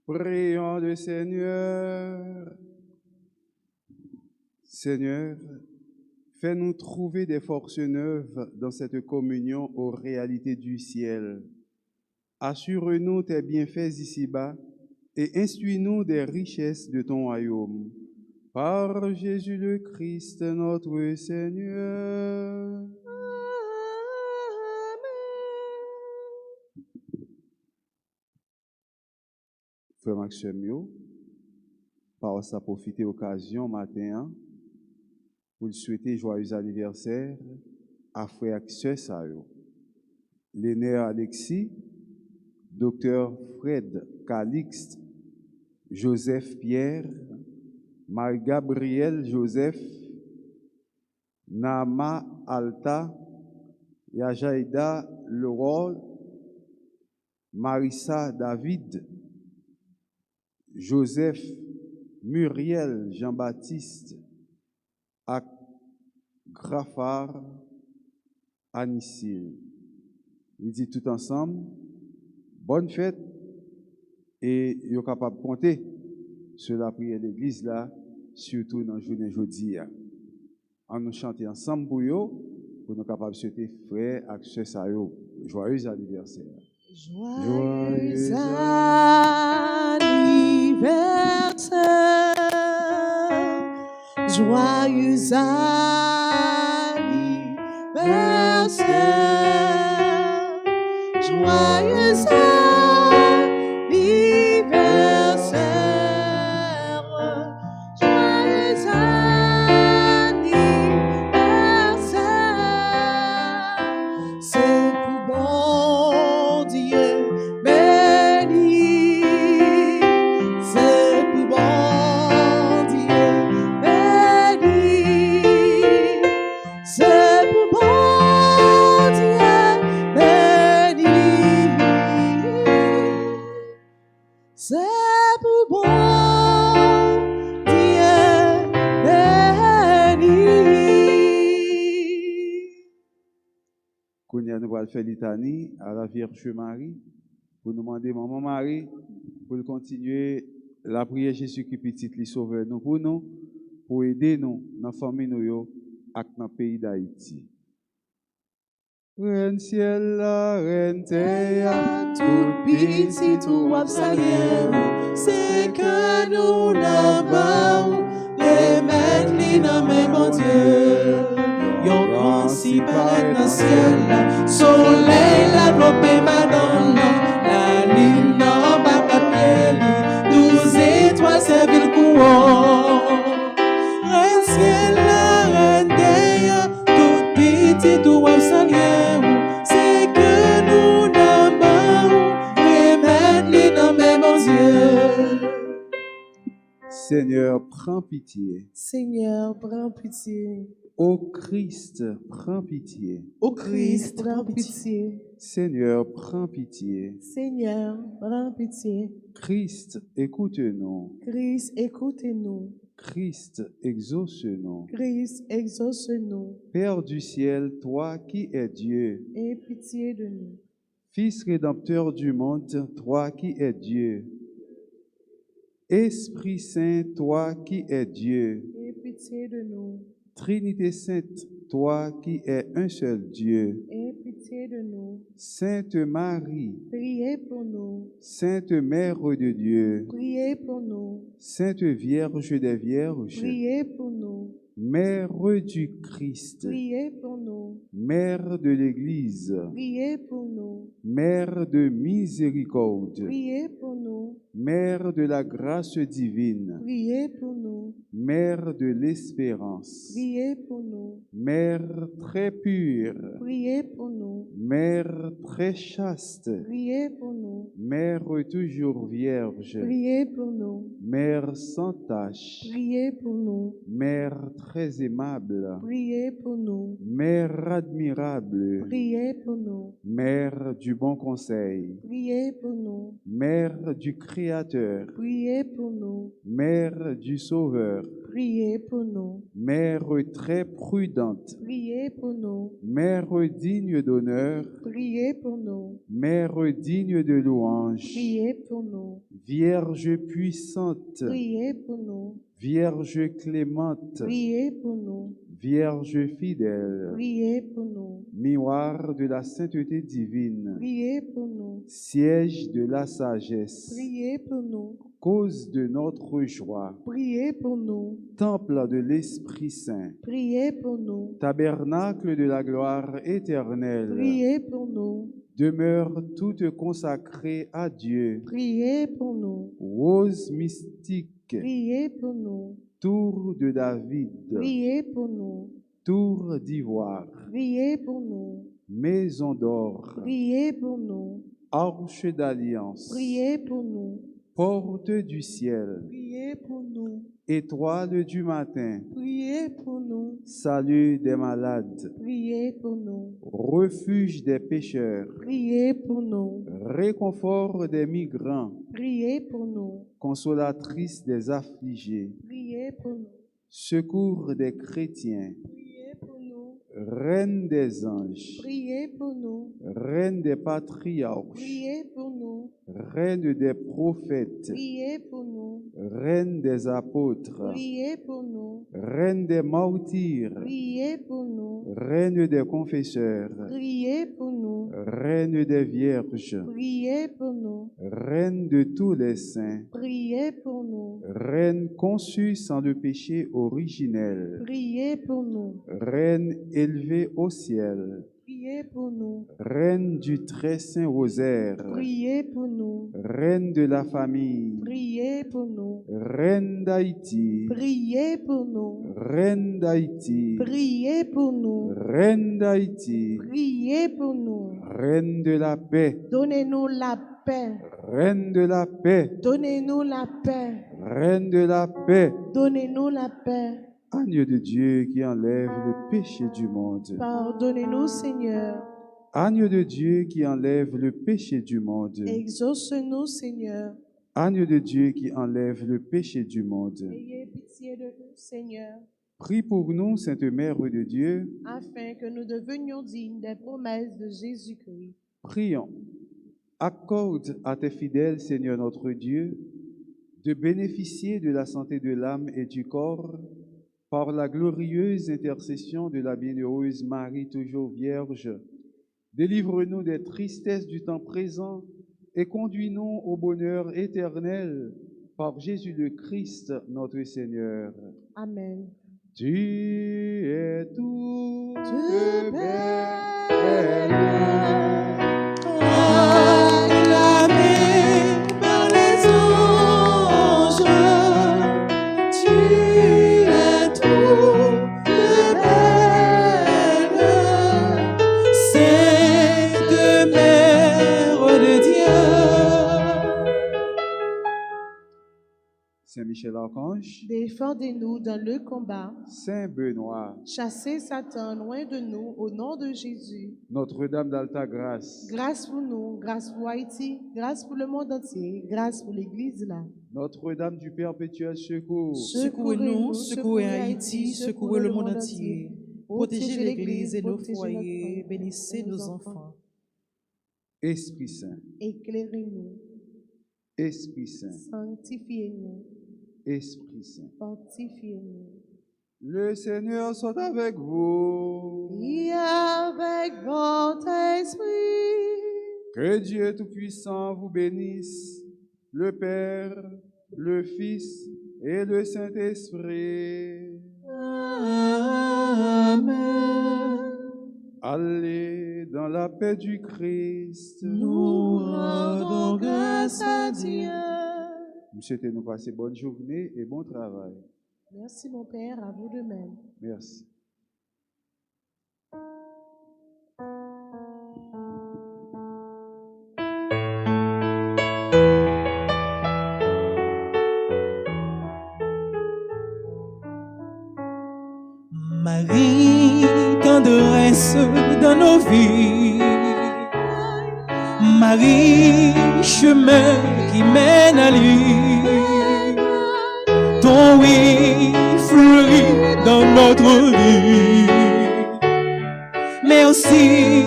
Prions le Seigneur. Seigneur, fais-nous trouver des forces neuves dans cette communion aux réalités du ciel. Assure-nous tes bienfaits ici-bas et instruis-nous des richesses de ton royaume. Par Jésus le Christ, notre Seigneur. frère Maxime, par ça profiter occasion matin pour lui souhaiter joyeux anniversaire à frère Axel Sayo. L'aîné Alexis, docteur Fred Calixte, Joseph Pierre, Marie-Gabrielle Joseph, Nama Alta, Yajaïda Leroy, Marissa David, Joseph Muriel Jean-Baptiste, ak Grafar Anissil. Il dit tout ensemble, bonne fête et vous êtes capable de compter sur la prière de l'église là, surtout dans le jour d'aujourd'hui. On nous chanter ensemble pour nous capables de souhaiter frère et sœur ça joyeux anniversaire.
Joyeux anniversaire, joyeux anniversaire, joyeux anniversaire, joyeux anniversaire, c'est pour bon Dieu béni, c'est pour bon Dieu béni, c'est pour bon Dieu béni, c'est pour bon Dieu béni.
Kounia nous allons faire litanie à la Vierge Marie pour nous demander Maman Marie pour continuer la prière Jésus-Christ petit li sauveur nous pour aider nous dans la famille nous et dans le pays d'Haïti. Reine ciel la reine terre
Tout petit tout absalien, c'est que nous n'avons les maîtres li nan men bon Dieu. Yon grand si paraît dans le ciel, soleil la glopé madonna, la lune en bas qu'appelle, 12 étoiles servir le courant. Reine ciel, la reine terre, tout petit tout absalien, c'est que nous n'avons les maîtres li nan men bon Dieu.
Seigneur, prends pitié.
Seigneur, prends pitié.
Ô Christ, prends pitié.
Ô Christ, prends pitié.
Seigneur, prends pitié.
Seigneur, prends pitié.
Christ, écoute-nous.
Christ, écoutez-nous.
Christ, exauce-nous.
Christ, exauce-nous.
Père du ciel, toi qui es Dieu,
Aie pitié de nous.
Fils rédempteur du monde, toi qui es Dieu. Esprit Saint, toi qui es Dieu.
Aie pitié de nous.
Trinité Sainte, toi qui es un seul Dieu.
Aie pitié de nous.
Sainte Marie,
Priez pour nous.
Sainte Mère de Dieu,
Priez pour nous.
Sainte Vierge des Vierges,
Priez pour nous.
Mère du Christ,
Priez pour nous.
Mère de l'Église,
Priez pour nous.
Mère de miséricorde,
Priez pour nous.
Mère de la grâce divine,
Priez pour nous.
Mère de l'espérance,
Priez pour nous.
Mère très pure,
Priez pour nous.
Mère très chaste,
Priez pour nous.
Mère toujours vierge,
Priez pour nous.
Mère sans tache,
Priez pour nous.
Mère très aimable,
Priez pour nous.
Mère admirable,
Priez pour nous.
Mère du bon conseil,
Priez pour nous.
Mère du Créateur,
Priez pour nous.
Mère du Sauveur,
Priez pour nous.
Mère très prudente,
Priez pour nous.
Mère digne d'honneur,
Priez pour nous.
Mère digne de louange,
Priez pour nous.
Vierge puissante,
Priez pour nous.
Vierge clémente,
priez pour nous.
Vierge fidèle,
Priez pour nous.
miroir de la sainteté divine,
Priez pour nous.
siège de la sagesse,
Priez pour nous.
cause de notre joie,
Priez pour nous.
temple de l'Esprit Saint,
Priez pour nous.
tabernacle de la gloire éternelle,
Priez pour nous.
demeure toute consacrée à Dieu,
Priez pour nous.
rose mystique,
Priez pour nous.
tour de David,
Priez pour nous.
tour d'ivoire,
Priez pour nous.
maison d'or,
Priez pour nous.
arche d'alliance,
Priez pour nous.
porte du ciel,
Priez pour nous.
étoile du matin,
Priez pour nous.
salut des malades,
Priez pour nous.
refuge des pécheurs,
Priez pour nous.
réconfort des migrants,
Priez pour nous.
consolatrice des affligés,
Priez pour nous.
secours des chrétiens,
Priez pour nous.
reine des anges,
Priez pour nous.
reine des patriarches,
Priez pour nous.
reine des prophètes,
Priez pour nous.
reine des apôtres,
Priez pour nous.
reine des martyrs,
Priez pour nous.
reine des confesseurs,
Priez pour nous.
reine des vierges,
Priez pour nous.
reine de tous les saints,
Priez pour nous.
reine conçue sans le péché originel,
Priez pour nous.
reine élevée au ciel,
Priez pour nous.
reine du très saint rosaire,
Priez pour nous.
reine de la famille,
Priez pour nous.
reine d'Haïti,
Priez pour nous.
reine d'Haïti,
Priez pour nous.
reine d'Haïti,
Priez pour nous.
reine de la paix,
Donnez-nous la paix.
reine de la paix,
Donnez-nous la paix.
reine de la paix,
Donnez-nous la paix.
agneau de Dieu qui enlève le péché du monde.
Pardonnez-nous, Seigneur.
Agneau de Dieu qui enlève le péché du monde.
Exauce-nous, Seigneur.
Agneau de Dieu qui enlève le péché du monde.
Ayez pitié de nous, Seigneur,
Prie pour nous, Sainte Mère de Dieu.
afin que nous devenions dignes des promesses de Jésus-Christ.
Prions. Accorde à tes fidèles, Seigneur notre Dieu, de bénéficier de la santé de l'âme et du corps par la glorieuse intercession de la bienheureuse Marie, toujours Vierge. Délivre-nous des tristesses du temps présent et conduis-nous au bonheur éternel par Jésus le Christ, notre Seigneur.
Amen.
Tu es toute belle,
Acclamé par les anges, tu es toute belle, Sainte Mère de Dieu.
Saint Michel Archange,
Défendez-nous dans le combat.
Saint Benoît,
Chassez Satan loin de nous au nom de Jésus.
Notre-Dame d'Alta Grâce,
Grâce pour nous, grâce pour Haïti, grâce pour le monde entier, grâce pour l'Église là.
Notre-Dame du Perpétuel Secours,
Secouez-nous, secouez Haïti, secouez le monde entier. Protégez l'Église et nos foyers, bénissez nos enfants.
Esprit Saint,
Éclairez-nous,
Esprit Saint,
sanctifiez-nous,
Esprit Saint.
fortifiez-nous.
Le Seigneur soit avec vous.
Et avec votre esprit,
Que Dieu Tout-Puissant vous bénisse, le Père, le Fils et le Saint-Esprit.
Amen.
Allez dans la paix du Christ.
Nous rendons grâce à Dieu.
Nous souhaitons nous passer bonne journée et bon travail.
Merci mon Père, à vous de même.
Merci.
Marie, tendresse dans nos vies. Marie, chemin qui mène à lui. Ton oui fleurit dans notre vie. Merci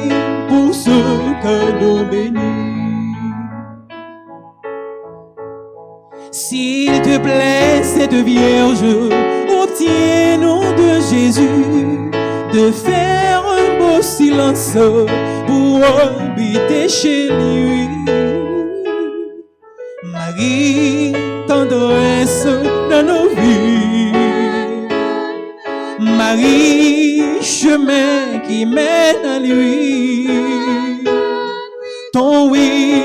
pour ce cadeau béni. S'il te plaît, Seigneur, Sainte Vierge, obtiens nom de Jésus, de faire un beau silence pour habiter chez lui. Marie, tendresse dans nos vies. Marie, chemin qui mène à lui. Ton oui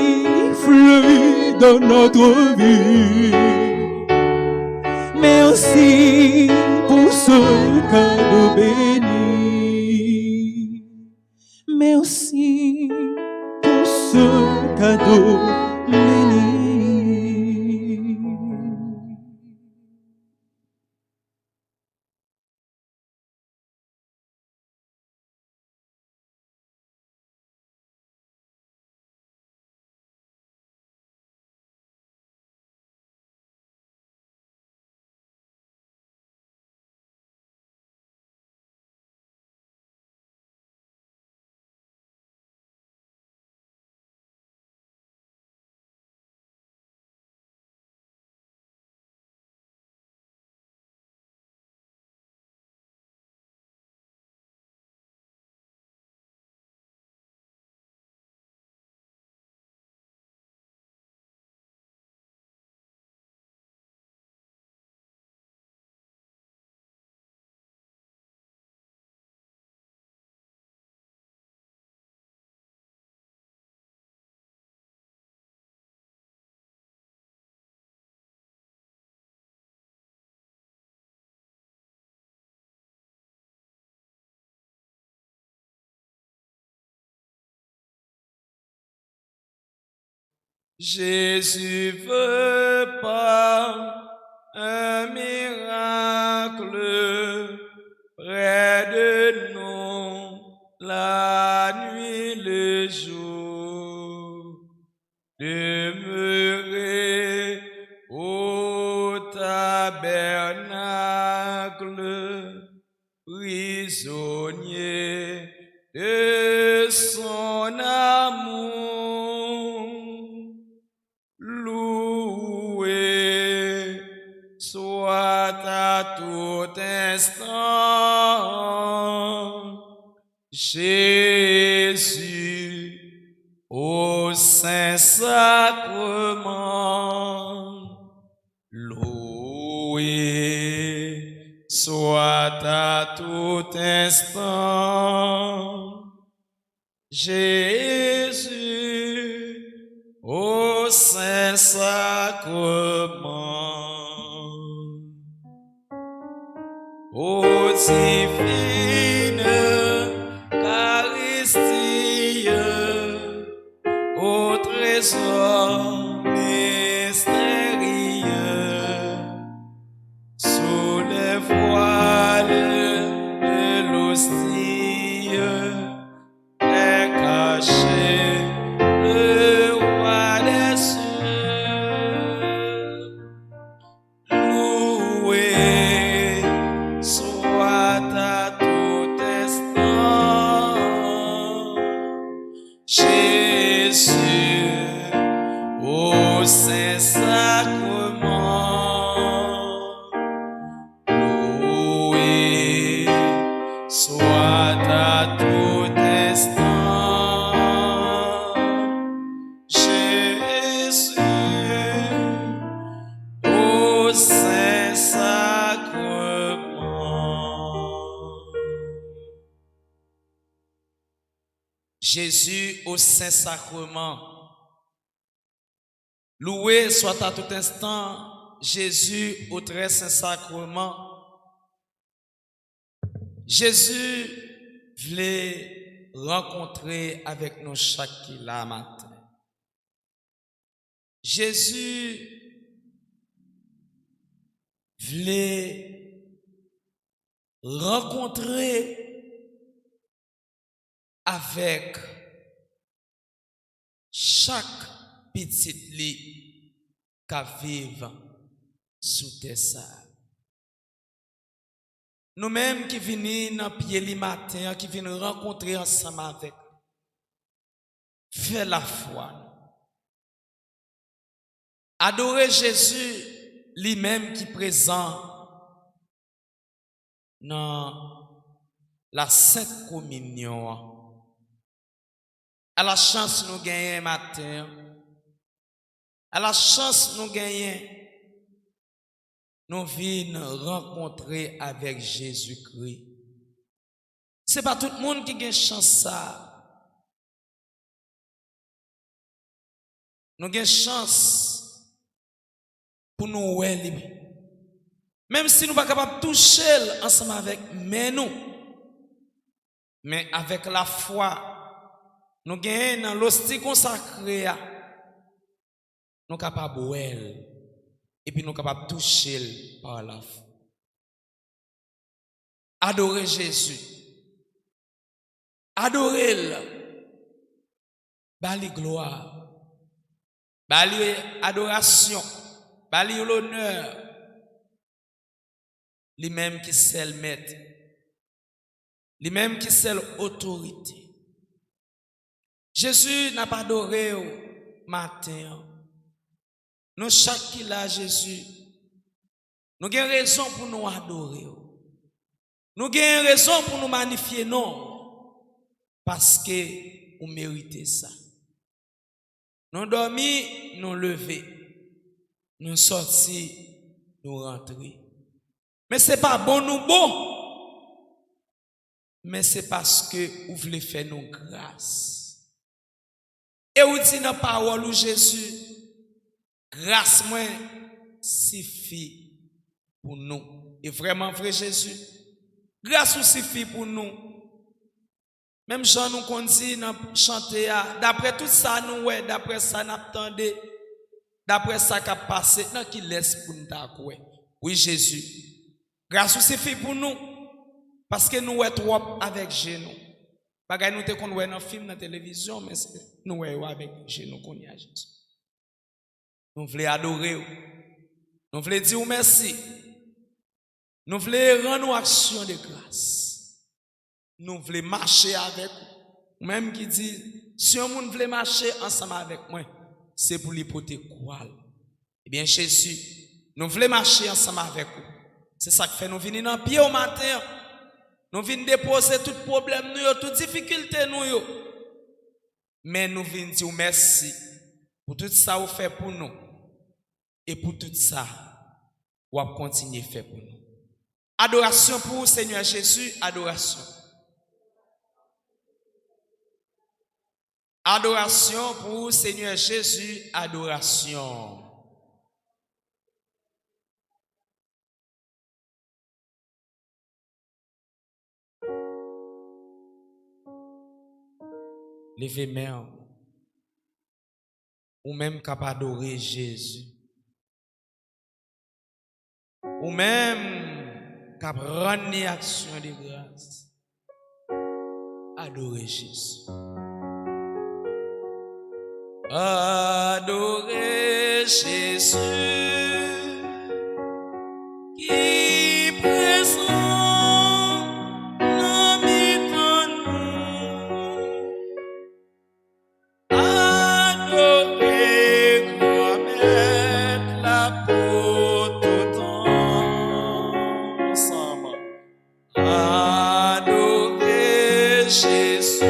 fleurit dans notre vie. Merci pour ce cadeau béni. Merci pour ce cadeau béni.
Jésus veut pas un miracle près de nous, la nuit, le jour, demeurer au tabernacle, prisonnier de son amour. Loué soit à tout instant Jésus au Saint-Sacrement. Loué soit à tout instant Jésus au Saint-Sacrement. Ô divine Eucharistie, au trésor mystérieux, sous les voiles de l'hostie est caché le roi des cieux. Loué soit à tout instant Jésus au Saint-Sacrement. Loué soit à tout instant Jésus au Saint-Sacrement. Jésus au Saint-Sacrement. Loué soit à tout instant Jésus au très Saint-Sacrement. Jésus voulait rencontrer avec nous chaque matin. Jésus voulait rencontrer avec chaque petite lit qui vivent sous terre. Nous-mêmes qui venons dans pied le matin, qui venons rencontrer ensemble avec, faire la foi. Adorer Jésus lui-même qui est présent dans la Sainte Communion. À la chance nous gagner matin, à la chance nous gagner, nous venons rencontrer avec Jésus-Christ. C'est pas tout le monde qui gagne chance ça. Nous avons chance pour nous voir. Même si nous ne sommes pas capables de toucher ensemble avec nous, mais avec la foi, nous gagnons dans l'hostie consacrée, nous sommes capables de voir et puis nous sommes capables de toucher par la foi. Adorer Jésus, adorer-le, bali gloire. Bali adoration, bali l'honneur, lui-même qui c'est le maître, lui-même qui c'est l'autorité. Jésus n'a pas adoré au matin. Nous chaque qui l'a Jésus, nous avons raison pour nous adorer. Nous avons raison pour nous magnifier non, parce que vous méritez ça. Nous dormis, nous lever, nous sortis, nous rentrer. Mais ce n'est pas bon nous bon, mais c'est parce que vous voulez faire nos grâces. Et vous dites dans la parole de Jésus, grâce moi suffit pour nous. Et vraiment vrai Jésus, grâce vous suffit pour nous. Même Jean nous conduit dans chanter, d'après tout ça nous ouais, d'après ça nous attendons, d'après ça qui a passé, non qui laisse pour nous d'accord. Oui Jésus, grâce suffit pour nous, parce que nous sommes trop avec genoux. Bagay nous te qu'on ouais dans film, dans télévision, mais nous sommes avec genoux qu'on y a Jésus. Nous voulons adorer, nous voulons dire merci, nous voulons rendre action de grâce. Nous voulons marcher avec vous. Même qui dit, si on veut marcher ensemble avec moi, c'est pour l'hypothèque quoi. Eh bien, Jésus, nous voulons marcher ensemble avec vous. C'est ça qui fait nous venir dans le pied au matin. Nous venons déposer tout problème, toute difficulté. Mais nous venons dire merci pour tout ça que vous faites pour nous. Et pour tout ça, vous continuez à faire pour nous. Adoration pour vous, Seigneur Jésus, adoration. Adoration pour Seigneur Jésus, adoration. Levez main, ou même capable d'adorer Jésus, ou même capable de rendre action de grâce. Adorer Jésus. Adorer Jésus qui présent dans milieu de nous. Adorer remettre la peau tout ensemble. Adorer Jésus.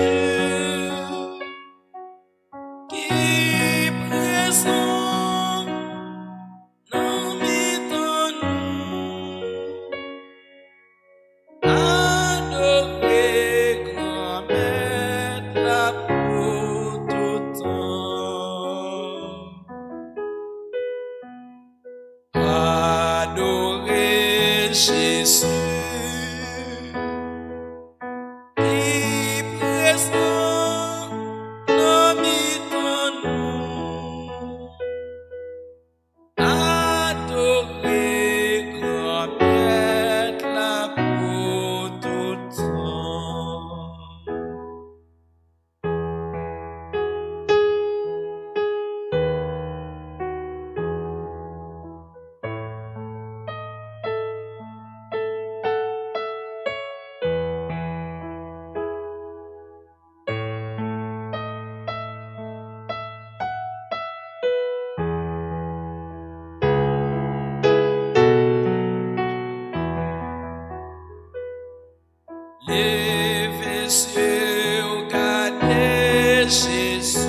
Levez yeux, regardez Jésus.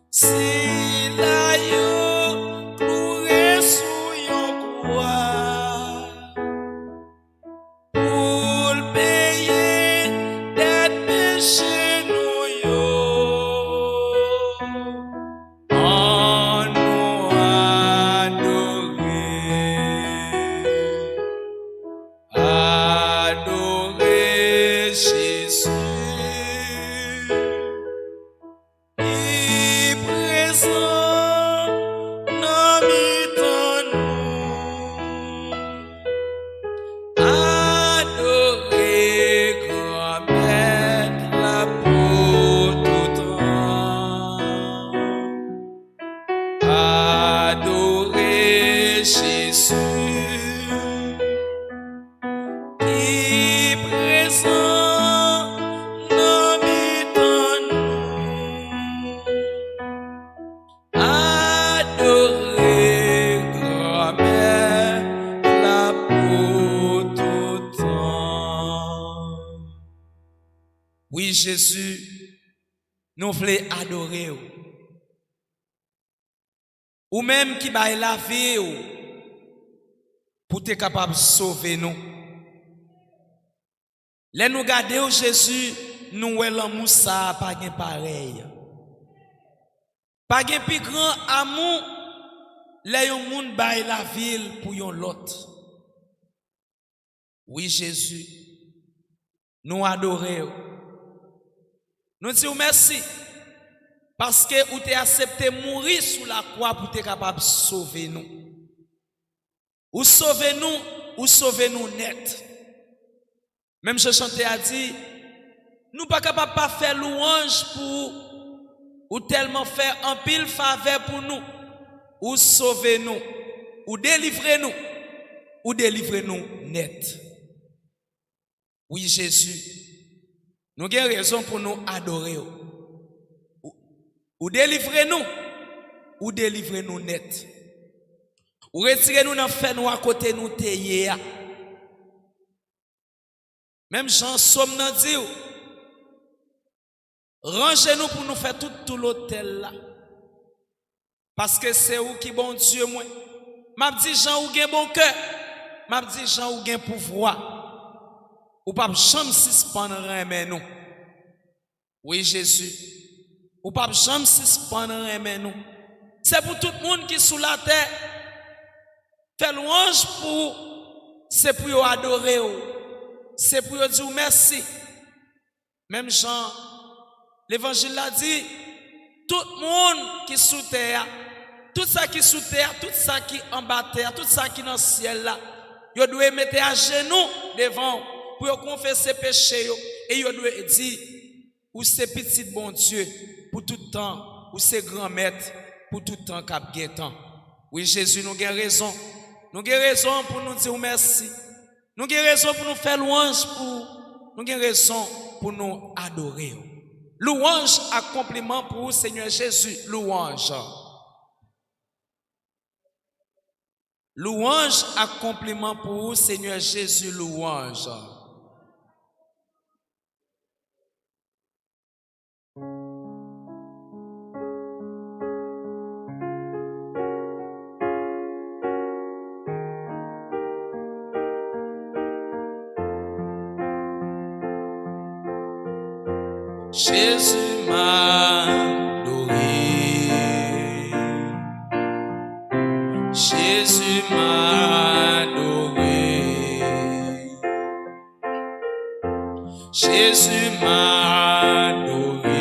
S'il a eu cloué sous yon croix, pour le payer des péchés nous yo, en nous adorer Jésus, il présent dans mi-temps nous, adorer grand maître là pour tout temps, adorer Jésus, qui présent dans mi-temps nous, adorer grand-mère là pour tout temps. Oui, Jésus, nous voulons adorer ou. Ou même qui baille la vie ou, pour être capable de sauver nous. Les nous garder Jésus, nous voyons Moussa pas gain pareil. Pas gain plus grand amour, les yon moun baille la ville pour yon l'autre. Oui, Jésus, nous adorons. Nous disons merci. Parce que vous avez accepté mourir sous la croix pour être capable de sauver nous. Ou sauver nous net. Même je chantais à dire, nous pas capable pas faire louange pour ou tellement faire un pile faveur pour nous, ou sauver nous, ou délivrer nous net. Oui, Jésus, nous avons raison pour nous adorer. Ou délivrer nous net. Ou retirer nous dans fait nous à côté nous teye. Même Jean Somme nan dit, rangez-nous pour nous faire tout l'hôtel là. Parce que c'est où qui bon Dieu moi. M'a dit Jean ou gen bon cœur. M'a dit Jean ou gen pouvoir. Ou pas jamais suspendre remen nous. Oui, Jésus. Ou pas jamais suspendre remen nous. C'est pour tout le monde qui est sous la terre. Fait louange pour, c'est pour yo adorer. C'est pour yo dire merci. Même Jean, l'évangile l'a dit, tout le monde qui est sous terre, tout ça qui est sous terre, tout ça qui est en bas terre, tout ça qui est dans le ciel là, yo doit mettre à genoux devant pour yo confesser péché yo, et yo doit dire, ou c'est petit bon Dieu pour tout temps, ou c'est grand maître pour tout temps cap temps. Oui, Jésus, nous avons raison. Nous avons raison pour nous dire merci. Nous avons raison pour nous faire louange pour. Nous avons raison pour nous adorer. Louange à compliment pour vous, Seigneur Jésus. Louange. Louange à compliment pour vous, Seigneur Jésus. Louange. Jésus m'a adoré. Jésus m'a adoré. Jésus m'a adoré.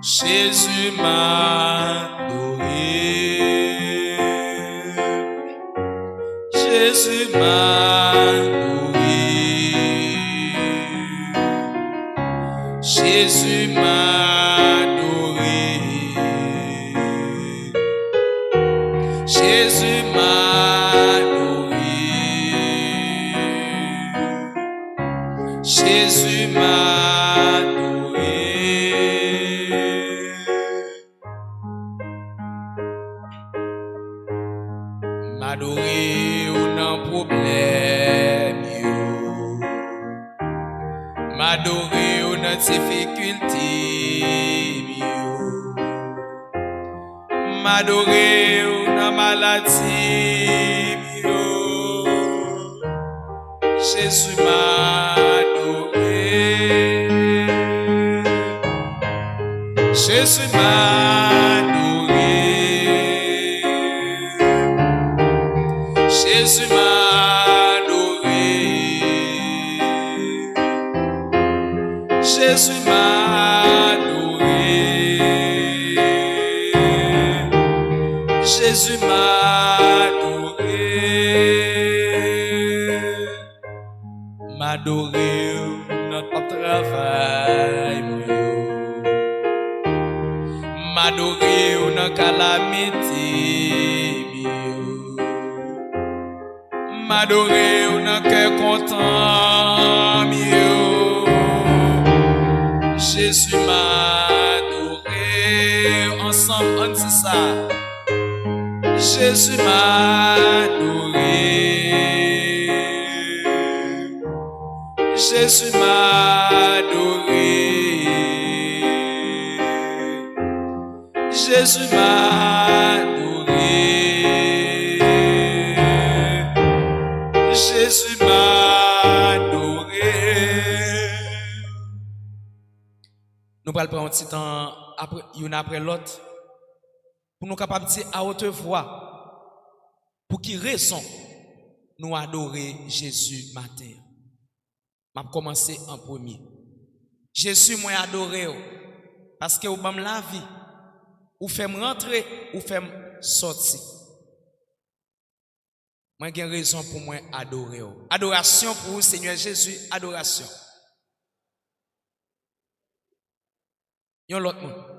Jésus m'a adoré. Jésus m'a adoré. Jésus m'a adoré. Jésus m'a adoré. Jésus m'a adoré. M'adorer ou non problème. m'adorer ou dans difficulté, m'adorer ou dans maladie, Jésus m'a adoré, Jésus m'a adoré, Jésus m'a adoré, Jésus m'a adoré, Jésus m'a adoré. M'adorer notre travail, m'adorer notre calamité, m'adorer notre cœur content, Jésus m'a adoré, ensemble on dit ça, Jésus m'a adoré. Jésus m'a adoré, Jésus m'a adoré, Jésus m'a adoré. Nous allons prendre un petit temps une après l'autre pour nous capables de dire à haute voix pour qui raison nous adorer Jésus matin. Je vais commencer en premier. Jésus m'a adoré parce que vous m'avez la vie, vous faites rentrer, vous faites sortir. Moi j'ai raison pour moi adorer. Adoration pour vous, Seigneur Jésus, adoration. Yon l'autre monde.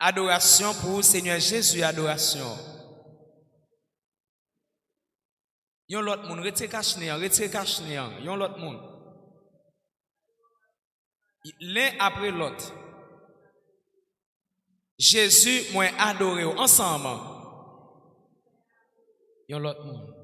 Adoration pour Seigneur Jésus, adoration. Yon l'autre monde, retirez cache néant, yon l'autre monde. L'un après l'autre. Jésus m'a adoré ensemble. Yon l'autre monde.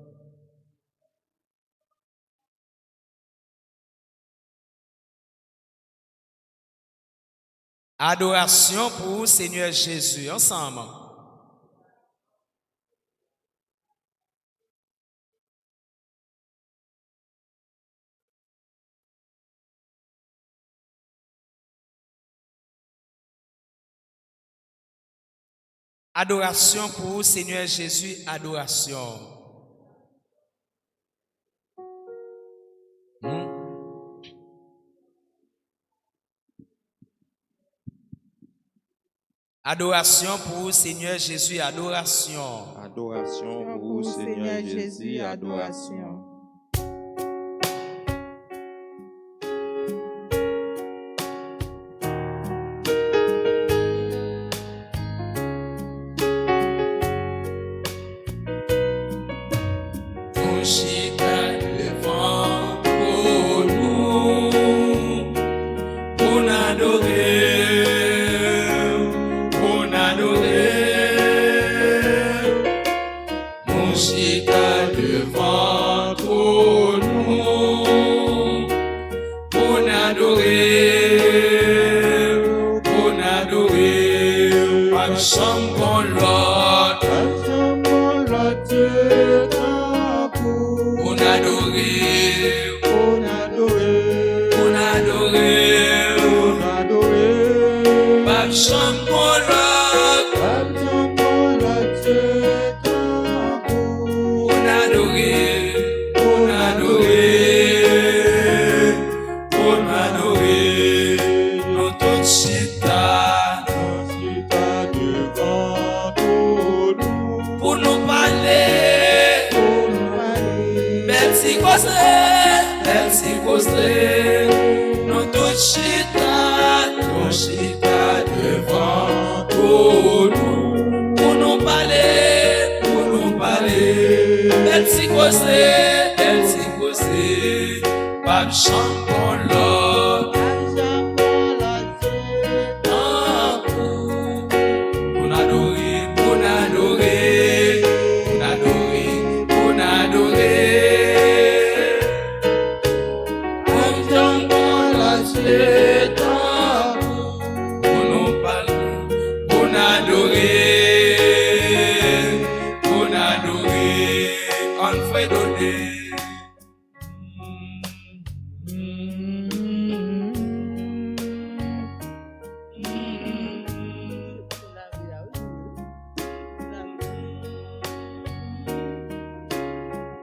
Adoration pour Seigneur Jésus, ensemble. Adoration pour Seigneur Jésus, adoration. Adoration pour Seigneur Jésus, adoration.
Adoration pour Seigneur Jésus, adoration.
Elle s'y cause, posé, pas champion l'or. On adorer, on adorer, on adorer, on adorer. Champion la c'est on nous parle, on adorer, on adorer, on fait donner.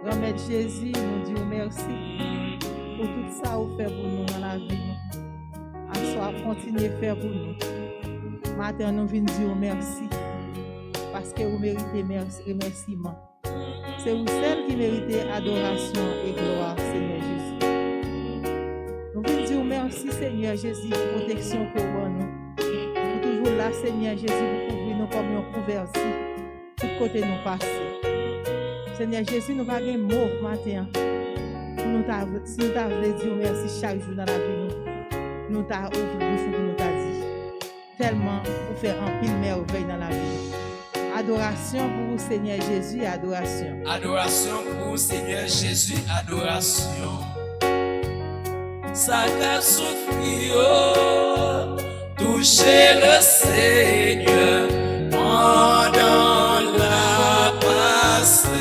Grand-Mère Jésus, nous disons merci pour tout ça que vous faites pour nous dans la vie. À soi, continuez à faire pour nous. Matin, nous venons dire merci parce que vous méritez remerciement. C'est vous seul qui méritez adoration et gloire, Seigneur Jésus. Nous venons dire merci, Seigneur Jésus, pour la protection que vous nous. Vous toujours là, Seigneur Jésus, pour couvrir nous comme une couverture. Tout côté nous passer. Seigneur Jésus, nous n'avons pas de mots matin. Si nous t'avons dit merci chaque jour dans la vie, nous t'avons ouvert bouche pour nous t'avons dit. Tellement pour faire un pile merveille dans la vie. Adoration pour vous, Seigneur Jésus, adoration.
Adoration pour vous, Seigneur Jésus, adoration. Ça t'a souffert, toucher le Seigneur pendant la passée.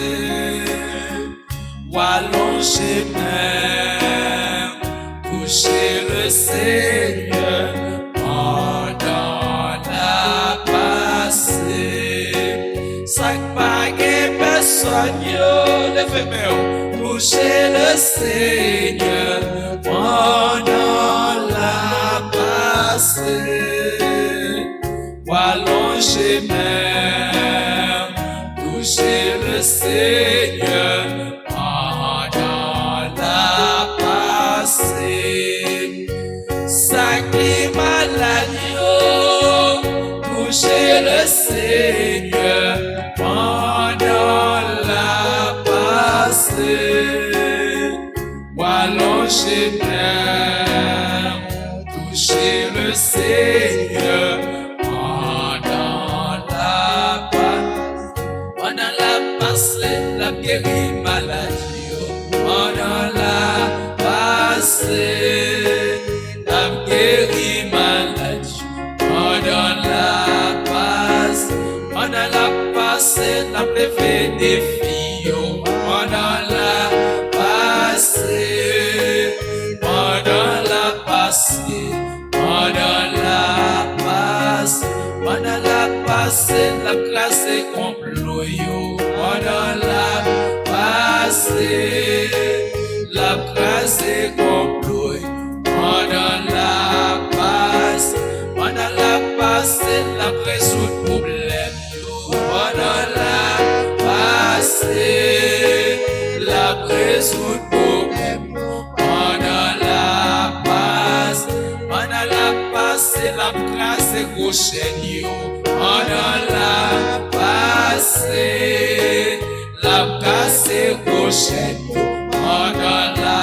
Allonger même, toucher le Seigneur pendant la passée. Sac paguet personne, levez-moi, toucher le Seigneur pendant la passée. Allonger même, toucher le Seigneur. Sacré maladie, toucher le Seigneur pendant la passée. Allonger même, toucher le Seigneur pendant la passée. Pendant la passée, la guérit maladie, pendant la passée. La levé des filles pendant la passée, pendant la passée, pendant la passée, pendant la passée, la classe est complot pendant la passée, la classe est complot pendant la passée, pendant la passée, la résout problème. Pendant la passée, la résout problème. Pendant la passée, la classe est gauchée. Pendant la passée, la classe est gauchée. Pendant la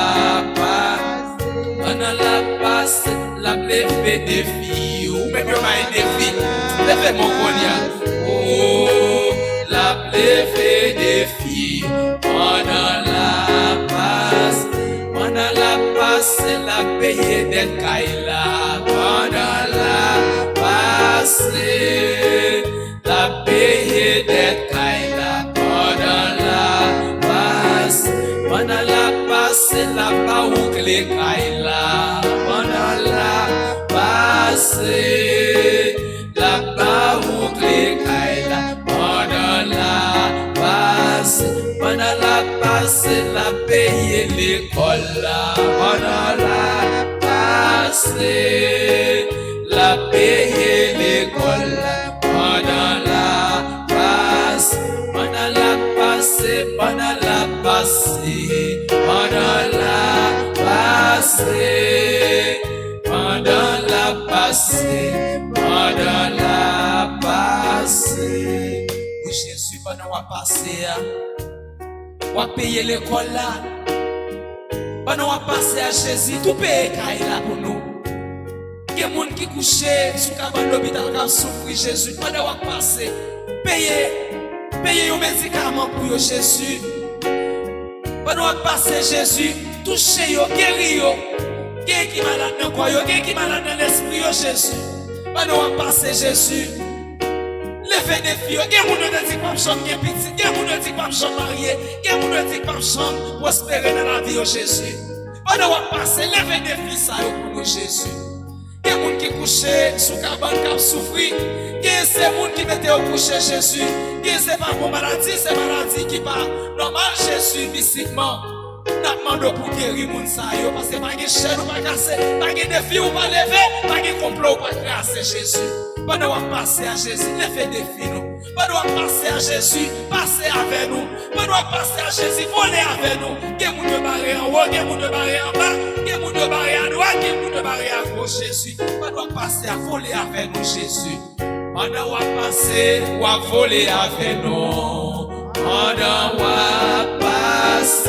passée, la levée des filles. Ou même pas des filles. Levez mon cognac. Oh, la levée des filles pendant la passe, la paye des caïla pendant la passe, la paye des caïla pendant la passe, la paouque les caïla pendant la passe, la paouque les caïla pendant la passe, la paye l'école pendant la passe, la paye l'école pendant la passe, pendant la passe, pendant la passe, pendant la passe, pendant la passe, pendant la passe. Jésus, pendant la passe, on va payer l'école là. Pendant qu'on passe à Jésus, tout paye là pour nous. Il y a des gens qui couchent sous le cabane de l'hôpital qui souffrent Jésus. Pendant qu'on passe, payer un médicament pour Jésus. Pendant qu'on passe Jésus, toucher yo, guérir yo. Quelqu'un qui est malade dans le corps, quelqu'un qui est malade dans l'esprit Jésus. Pendant qu'on passe Jésus, levez des filles. Il y a des gens qui disent pas chambre petit, il y a des gens qui disent pas chambre marié, il y a des gens qui disent pas chambre prospérer dans la vie Jésus. Pendant qu'on passe, levez des filles ça pour nous Jésus. Il y a des gens qui couchent sous cabane qui souffrent. Il y a des gens qui mettent au coucher Jésus. Il y a des pas pour maladie, c'est maladie qui pas normal Jésus physiquement. N'a demandé pour guérir moun sa yo parce que pas de chaîne ou pas casser, pas de défi ou pas lever, pas de complot ou pas casser Jésus. Pendant qu'on passe à Jésus, levez des filles nous. Pendant qu'on passe à Jésus, passez avec nous. Pendant qu'on passe à Jésus, volez avec nous. Qu'est-ce que vous barrez en haut, qu'est-ce que vous barrez en bas, qu'est-ce que vous barrez à droite, qu'est-ce que vous barrez à gauche Jésus. Pendant qu'on passe à voler avec nous Jésus. Pendant qu'on passe à voler avec nous. Pendant qu'on passe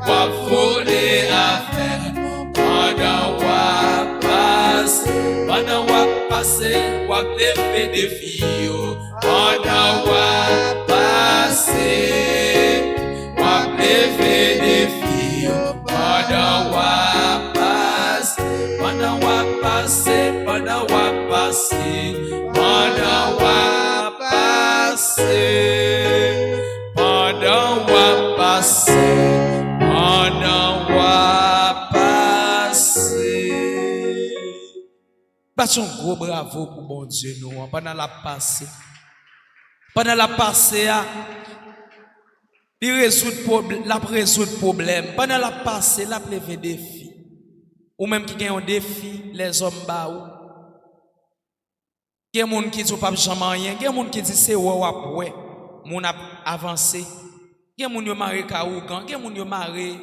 à voler avec nous. Pendant qu'on passe, pendant qu'on passe, on lever des filles. Pendant qu'on passe, on lever des filles. Pendant qu'on passe, pendant qu'on passe, pendant qu'on passe, pendant qu'on passe, pendant qu'on passe, pendant qu'on passe. Battons un gros bravo pour bon Dieu nous pendant la passée. Pendant la passée, il résout problème. Pendant la passée, il a levé des défis. Ou même qui ont un défi, les hommes baou. Il y a des gens qui disent pas jamais rien. Il y a des gens qui disent c'est ouais, mon a avancé. Il y a des gens qui marré kaougan, il y a des gens qui marré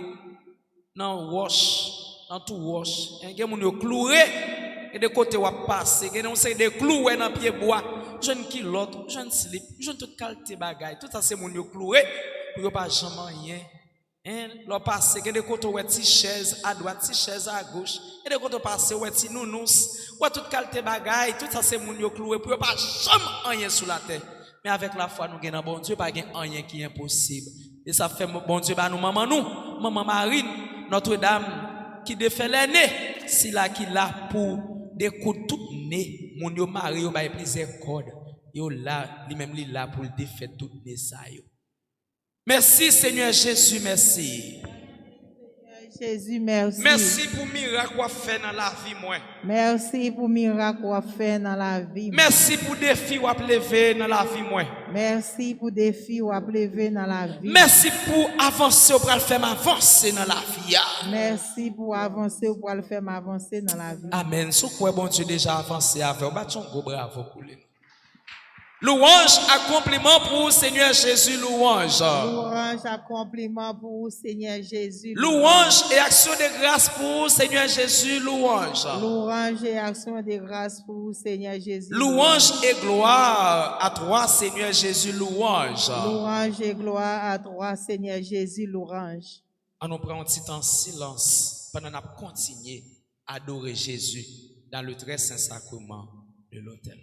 dans wash, dans tout wash. Il y a des gens qui cloué. Et de côté où passer, et on sait des clous dans pied bois, jeune kilote, jeune slip, jeune toute qualité bagaille, tout ça c'est mon yo cloué pour pas jamais rien. Hein, l'on passe, et de côté où ti chaise à droite, ti chaise à gauche, et de côté passer où ti nounous, ou toute qualité bagaille, tout ça c'est mon yo cloué pour pas jamais rien sur la terre. Mais avec la foi nous gagnons bon Dieu, pas rien qui est impossible. Et ça fait bon Dieu bah nous maman Marine, Notre-Dame qui défait les nez, si là qui là pour des coups tout nez, mon yo mari yo bay plusieurs cordes. Yo là, lui-même li là pour le défaire tout nez ça yo. Merci Seigneur Jésus, merci.
Jésus, merci.
Merci pour miracle qu'on fait dans la vie moi.
Merci pour miracle qu'on fait dans la vie.
Merci pour défi qu'on lever dans la vie moi.
Merci pour défi qu'on lever dans la vie.
Merci pour avancer pour le faire m'avancer dans la vie.
Merci pour avancer pour le faire m'avancer dans la vie.
Amen. Ce quoi bon Dieu déjà avancé avec, battons gros bravo pour lui. Louange, accomplissement pour Seigneur Jésus, louange.
Louange, accomplissement pour Seigneur Jésus.
Louange et action de grâce pour Seigneur Jésus, louange.
Louange et action de grâce pour Seigneur Jésus.
Louange et gloire à toi, Seigneur Jésus, louange.
Louange et gloire à toi, Seigneur Jésus, louange.
On nous prend un petit temps en silence pendant qu'on continue à adorer Jésus dans le très saint sacrement de l'autel.